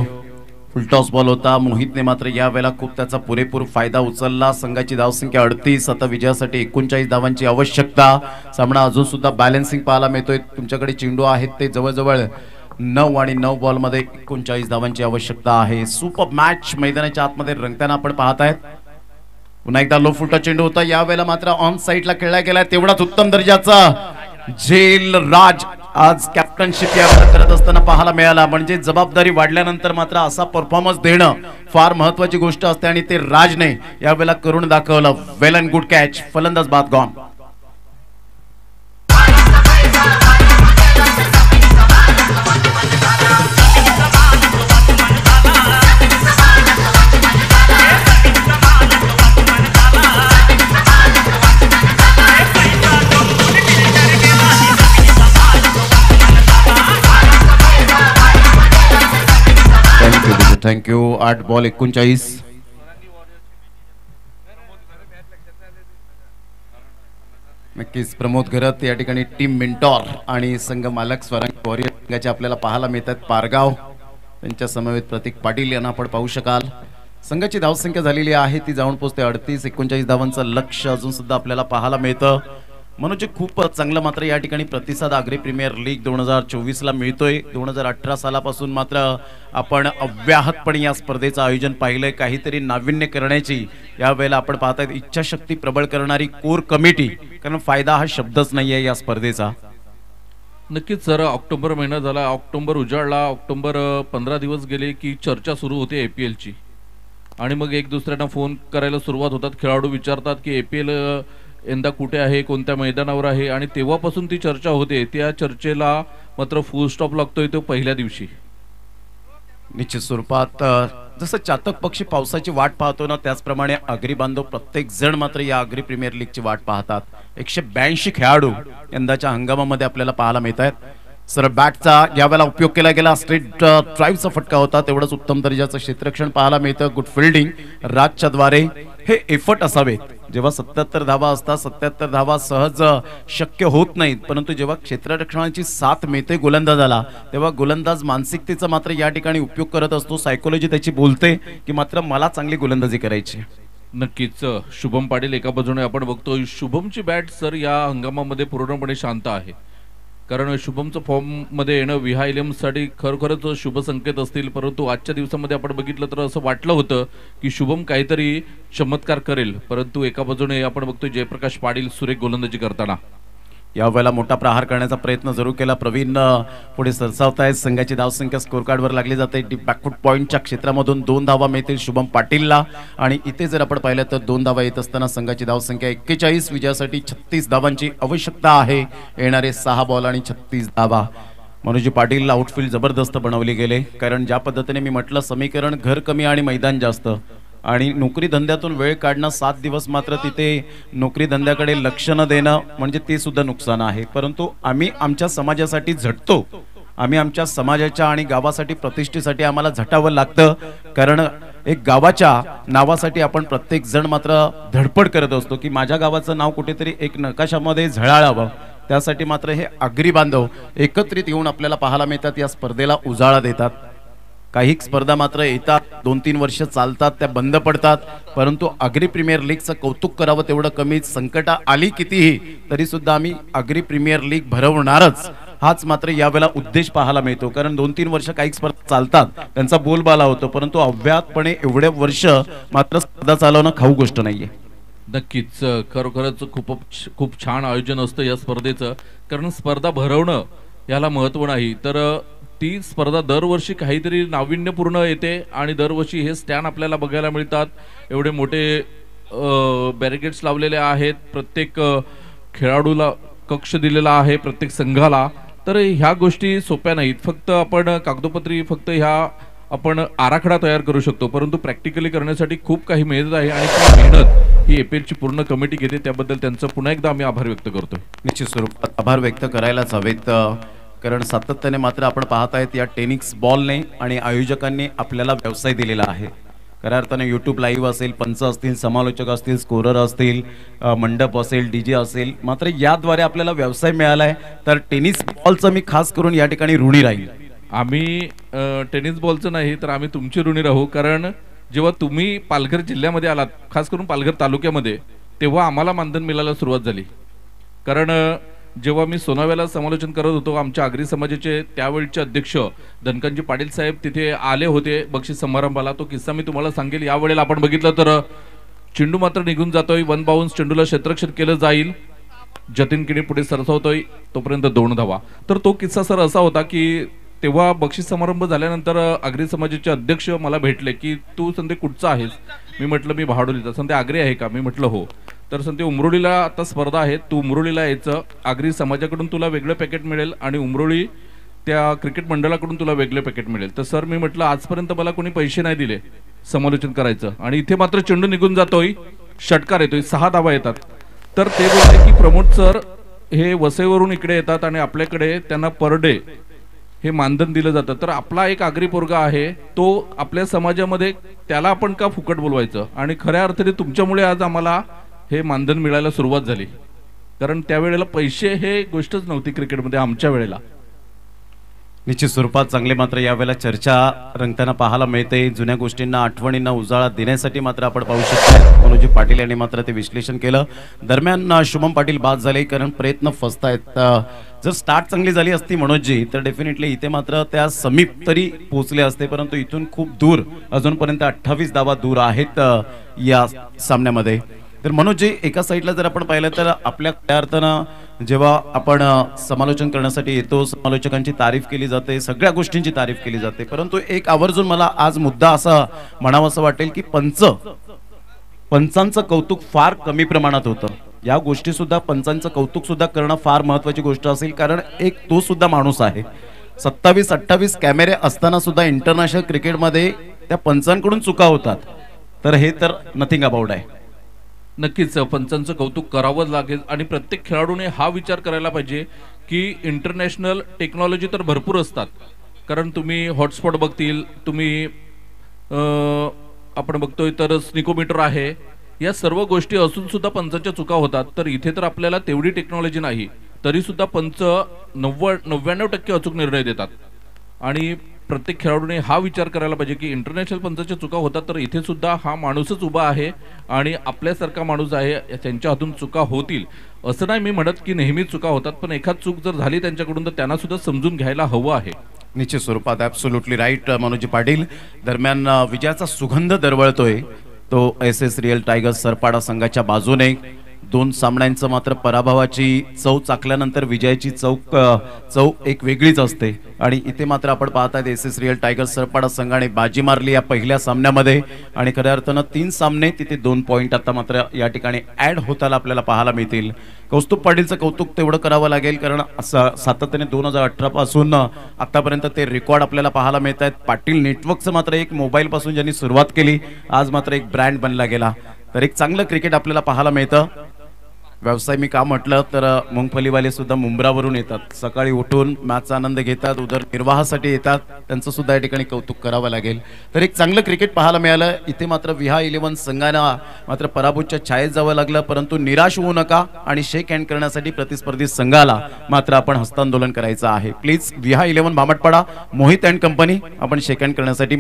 फुलटॉस बॉल होता, मोहितने मात्र या वेळेला खूप त्याचा पुरेपूर फायदा उचलला. संघाची धावसंख्या 38, आता विजयासाठी 39 धावांची आवश्यकता. सामना अजून सुद्धा बॅलन्सिंग पाहायला मिळतोय. तुमच्याकडे चेंडू आहेत ते जवळजवळ 9 आणि 9 बॉल मध्ये 39 धावांची आवश्यकता आहे. सुपर मॅच मैदानाच्या आतमध्ये रंगताना आपण पाहत आहेत. पुन्हा एकदा लो फुलटॉस चेंडू होता, या वेळेला मात्र ऑन साईडला खेळला गेला. तेवढाच उत्तम दर्जाचा झेल राज आज कॅप्टनशिप यावेळेला करत असताना पाहायला मिळाला. म्हणजे जबाबदारी वाढल्यानंतर मात्र असा परफॉर्मन्स देणं फार महत्वाची गोष्ट असते आणि ते राजने यावेळेला करून दाखवलं. वेल अँड गुड कॅच, फलंदाज बाद गॉन. थँक्यू. 8 बॉल 39. नक्कीच प्रमोद घरत या ठिकाणी टीम मेंटॉर आणि संघ मालक स्वरांग वॉरियर संघाचे आपल्याला पाहायला मिळतात. पारगाव त्यांच्या समवेत प्रतीक पाटील यांना आपण पाहू शकाल. संघाची धावसंख्या झालेली आहे ती जाऊन पोहोचते 38-39 धावांचं लक्ष अजून सुद्धा आपल्याला पाहायला मिळतं. मनोज खूप चांगलं मात्र या ठिकाणी प्रतिसाद आग्री प्रीमियर लीग 2024 ला मिळतोय. 2018 सालापासून मात्र आपण अव्याहतपणे या स्पर्धेचं आयोजन पाहिलंय. काहीतरी नाविन्य करण्याची यावेळेला आपण पाहतायत इच्छाशक्ती प्रबळ करणारी कोर कमिटी, कारण फायदा हा शब्दच नाहीये या स्पर्धेचा. नक्कीच सर, ऑक्टोबर महिना झाला, ऑक्टोबर उजाडला, ऑक्टोबर 15 दिवस गेले की चर्चा सुरू होते APL ची आणि मग एक दुसऱ्यांना फोन करायला सुरुवात होतात. खेळाडू विचारतात की APL यंदा कुठे आहे, कोणत्या मैदानावर आहे आणि तेव्हापासून ती चर्चा होते. त्या चर्चेला मात्र फुल स्टॉप लागतोय तो पहिल्या दिवशी. निश्चित स्वरूपात जसं चातक पक्षी पावसाची वाट पाहतो ना, त्याचप्रमाणे आगरी बांधव प्रत्येक जण मात्र या आगरी प्रीमियर लीगची वाट पाहतात. 182 खेळाडू यंदाच्या हंगामामध्ये आपल्याला पाहायला मिळत आहेत. सर बॅटचा यावेळेला उपयोग केला गेला, स्ट्रेट ड्राईव्हचा फटका होता. तेवढंच उत्तम दर्जाचं क्षेत्ररक्षण पाहायला मिळतं. गुड फिल्डिंग राजच्या द्वारे. हे एफर्ट असावेत. जेव्हा 77 धावा असतात, 77 धावा सहज शक्य होत नाहीत, परंतु जेव्हा क्षेत्ररक्षणाची साथ मिळते गोलंदाजाला, तेव्हा गोलंदाज मानसिकतेचा मात्र या ठिकाणी उपयोग करत असतो. सायकोलॉजी त्याची बोलते की मात्र मला चांगली गोलंदाजी करायची. नक्कीच शुभम पाटील एका बाजूने आपण बघतोय. शुभमची बॅट सर या हंगामामध्ये पूर्णपणे शांत आहे, कारण शुभमचं फॉर्म मध्ये येणं विहा इलेव्हनसाठी खरोखरच शुभ संकेत असतील. परंतु आजच्या दिवसामध्ये आपण बघितलं तर असं वाटलं होतं की शुभम काहीतरी चमत्कार करेल, परंतु एका बाजूने आपण बघतोय जयप्रकाश पाटील सुरेख गोलंदाजी करताना. यावेळेला मोठा प्रहार करण्याचा प्रयत्न जरूर केला. प्रवीण पुढे सरसावतायत. संघाची धावसंख्या स्कोर कार्डवर लागली जाते. डीप बॅकफूट पॉईंटच्या क्षेत्रामधून 2 धावा मिळतील शुभम पाटीलला आणि इथे जर आपण पाहिलं तर 2 धावा येत असताना संघाची धावसंख्या 41. विजयासाठी 36 धावांची आवश्यकता आहे. येणारे 6 बॉल आणि 36 धावा. मनोजी पाटील आउटफील्ड जबरदस्त बनवले गेले, कारण ज्या पद्धतीने मी म्हटलं समीकरण घर कमी आणि मैदान जास्त आणि नोकरी धंद्यातून वेळ काढणं, 7 दिवस मात्र तिथे नोकरी धंद्याकडे लक्ष न देणं म्हणजे ते सुद्धा नुकसान आहे. परंतु आम्ही आमच्या समाजासाठी झटतो. आम्ही आमच्या समाजाच्या आणि गावासाठी प्रतिष्ठेसाठी आम्हाला झटावं लागतं, कारण एक गावाच्या नावासाठी आपण प्रत्येक जण मात्र धडपड करत असतो की माझ्या गावाचं नाव कुठेतरी एक नकाशामध्ये झळाळावं. त्यासाठी मात्र हे आगरी बांधव एकत्रित येऊन आपल्याला पाहायला मिळतात, या स्पर्धेला उजाळा देतात. काही स्पर्धा मात्र येतात 2-3 वर्ष चालतात, त्या बंद पडतात, परंतु आगरी प्रीमियर लीगचं कौतुक करावं तेवढं कमी. संकट आली कितीही तरी सुद्धा आम्ही आगरी प्रीमियर लीग भरवणारच, हाच मात्र यावेळेला उद्देश पाहायला मिळतो. कारण 2-3 वर्ष काही स्पर्धा चालतात, त्यांचा बोलबाला होतो, परंतु अव्याहतपणे एवढे वर्ष मात्र स्पर्धा चालवणं खाऊ गोष्ट नाहीये. नक्कीच खरोखरच खूप छान आयोजन असतं या स्पर्धेचं. कारण स्पर्धा भरवणं याला महत्त्व नाही, तर ती स्पर्धा दरवर्षी काहीतरी नाविन्यपूर्ण येते आणि दरवर्षी हे स्टँड आपल्याला बघायला मिळतात. एवढे मोठे बॅरिकेड्स लावलेले आहेत, प्रत्येक खेळाडूला कक्ष दिलेला आहे, प्रत्येक संघाला. तर ह्या गोष्टी सोप्या नाहीत. फक्त आपण कागदोपत्री फक्त ह्या आपण आराखडा तयार करू शकतो, परंतु प्रॅक्टिकली करण्यासाठी खूप काही मेहनत आहे आणि ती मेहनत ही एपीएलची पूर्ण कमिटी घेते. त्याबद्दल त्यांचं पुन्हा एकदा आम्ही आभार व्यक्त करतो. निश्चित स्वरूपात आभार व्यक्त करायलाच हवेत, कारण सातत्याने मात्र आपण पाहत आहेत या टेनिस बॉलने आणि आयोजकांनी आपल्याला व्यवसाय दिलेला आहे. खऱ्या अर्थाने यूट्यूब लाईव्ह असेल, पंच असतील, समालोचक असतील, स्कोरर असतील, मंडप असेल, डीजे असेल, मात्र याद्वारे आपल्याला व्यवसाय मिळाला आहे. तर टेनिस बॉलचं मी खास करून या ठिकाणी ऋणी राहील. आम्ही टेनिस बॉलचं नाही तर आम्ही तुमची ऋणी राहू. कारण जेव्हा तुम्ही पालघर जिल्ह्यामध्ये आलात, खास करून पालघर तालुक्यामध्ये, तेव्हा आम्हाला मानधन मिळायला सुरुवात झाली. कारण जेव्हा मी सोनाव्याला समालोचन करत होतो, आमच्या आगरी समाजाचे त्यावेळचे अध्यक्ष धनकरजी पाटील साहेब तिथे आले होते बक्षीस समारंभाला. तो किस्सा मी तुम्हाला सांगेल. यावेळेला आपण बघितलं तर चेंडू मात्र निघून जातोय, 1 बाउन्स, चेंडूला क्षेत्ररक्षण केलं जाईल, जतीन किणी पुढे सरसावतोय, तोपर्यंत 2 धावा. तर तो किस्सा सर असा होता की तेव्हा बक्षीस समारंभ झाल्यानंतर आगरी समाजाचे अध्यक्ष मला भेटले की तू संदे कुठचा आहेस. मी म्हटलं मी भाडोलीचा. संदे आगरी आहे का? मी म्हटलं हो. तर संदे उमरोळीला आता स्पर्धा आहे, तू उमरोळीला यायचं, आगरी समाजाकडून तुला वेगळं पॅकेट मिळेल आणि उमरोळी त्या क्रिकेट मंडळाकडून तुला वेगळं पॅकेट मिळेल. तर सर मी म्हटलं आजपर्यंत मला कोणी पैसे नाही दिले समालोचन करायचं आणि इथे मात्र चेंडू निघून जातोय, षटकार येतोय, 6 धावा येतात. तर ते बोलले की प्रमोद सर हे वसईवरून इकडे येतात आणि आपल्याकडे त्यांना पर डे हे मानधन दिलं जातं. तर आपला एक आगरी पोरगा आहे, तो आपल्या समाजामध्ये, त्याला आपण का फुकट बोलवायचं. आणि खऱ्या अर्थाने तुमच्यामुळे आज आम्हाला हे मानधन मिळायला सुरुवात झाली. कारण त्यावेळेला पैसे हे गोष्टच नव्हती क्रिकेटमध्ये आमच्या वेळेला. निश्चित स्वरूपात चांगले मात्र यावेळेला चर्चा रंगताना पाहायला मिळते. जुन्या गोष्टींना, आठवणींना उजाळा देण्यासाठी मात्र आपण पाहू शकतो मनोजी पाटील यांनी मात्र ते विश्लेषण केलं. दरम्यान शुभम पाटील बाद झाले, कारण प्रयत्न फसतायत. जर स्टार्ट चांगली झाली असती मनोजजी तर डेफिनेटली इथे मात्र त्या समीप तरी पोहोचले असते, परंतु इथून खूप दूर, अजूनपर्यंत 28 धावा दूर आहेत या सामन्यामध्ये. तर मनोजजी एका साईडला जर आपण पाहिलं तर आपल्या त्या अर्थानं जेव्हा आपण समालोचन करण्यासाठी येतो, समालोचकांची तारीफ केली जाते, सगळ्या गोष्टींची तारीफ केली जाते, परंतु एक आवर्जून मला आज मुद्दा असा म्हणावा असं वाटेल की पंचांचं कौतुक फार कमी प्रमाणात होतं. या गोष्टी सुद्धा, पंचांचं कौतुक सुद्धा करणं फार महत्वाची गोष्ट असेल, कारण एक तो सुद्धा माणूस आहे. 27-28 कॅमेरे असताना सुद्धा इंटरनॅशनल क्रिकेटमध्ये त्या पंचांकडून चुका होतात, तर हे तर नथिंग अबाउट आहे. नक्कीच पंचांचं कौतुक करावंच लागेल आणि प्रत्येक खेळाडूने हा विचार करायला पाहिजे की इंटरनॅशनल टेक्नॉलॉजी तर भरपूर असतात. कारण तुम्ही हॉटस्पॉट बघतील, तुम्ही आपण बघतोय तर स्निकोमीटर आहे, या सर्व गोष्टी असून सुद्धा पंचांच्या चुका होतात. तर इथे तर आपल्याला तेवढी टेक्नॉलॉजी नाही, तरी सुद्धा पंच 99% अचूक निर्णय देतात. आणि प्रत्येक खेळाडूने हा विचार करायला पाहिजे की इंटरनॅशनल पंचांच्या चुका होतात, तर इथे सुद्धा हा माणूसच उभा आहे आणि आपल्यासारखा माणूस आहे, त्यांच्या हातून चुका होतील असं नाही मी म्हणत की नेहमीच चुका होतात, पण एखाद चूक जर झाली त्यांच्याकडून तर त्यांना सुद्धा समजून घ्यायला हवं आहे. निश्चित स्वरूपात ॲब्सोल्युटली राईट मनोजी पाटील. दरम्यान विजयाचा सुगंध दरवळतोय तो एस रियल टायगर्स सरपाडा संघाच्या बाजूने. 2 सामन्यांचं मात्र पराभवाची चव चाकल्यानंतर विजयाची चव एक वेगळीच असते. आणि इथे मात्र आपण पाहताय एस रियल टायगर्स सरपाडा संघाने बाजी मारली या पहिल्या सामन्यामध्ये आणि खऱ्या अर्थानं 3 सामने तिथे 2 पॉईंट आता मात्र या ठिकाणी ऍड होताना आपल्याला पाहायला मिळतील. कौस्तुभ पाटीलचं कौतुक तेवढं करावं लागेल, कारण सातत्याने 2018 पासून आतापर्यंत ते रेकॉर्ड आपल्याला पाहायला मिळत आहेत. पाटील नेटवर्कचं मात्र एक मोबाईल पासून ज्यांनी सुरुवात केली, आज मात्र एक ब्रँड बनला गेला. तर एक चांगलं क्रिकेट आपल्याला पाहायला मिळतं. व्यवसाय मी का म्हटलं तर मुंगफलीवाले सुद्धा मुंब्रावरून येतात, सकाळी उठून मॅचचा आनंद घेतात, उदरनिर्वाहासाठी येतात, त्यांचं सुद्धा या ठिकाणी कौतुक करावं लागेल. तर एक चांगलं क्रिकेट पाहायला मिळालं. इथे मात्र विहा 11 संघांना मात्र पराभूतच्या छायेत जावं लागलं, परंतु निराश होऊ नका आणि शेक हँड करण्यासाठी प्रतिस्पर्धी संघाला मात्र आपण हस्तांदोलन करायचं आहे. प्लीज विहा 11 भामटपाडा, मोहित अँड कंपनी, आपण शेक हँड करण्यासाठी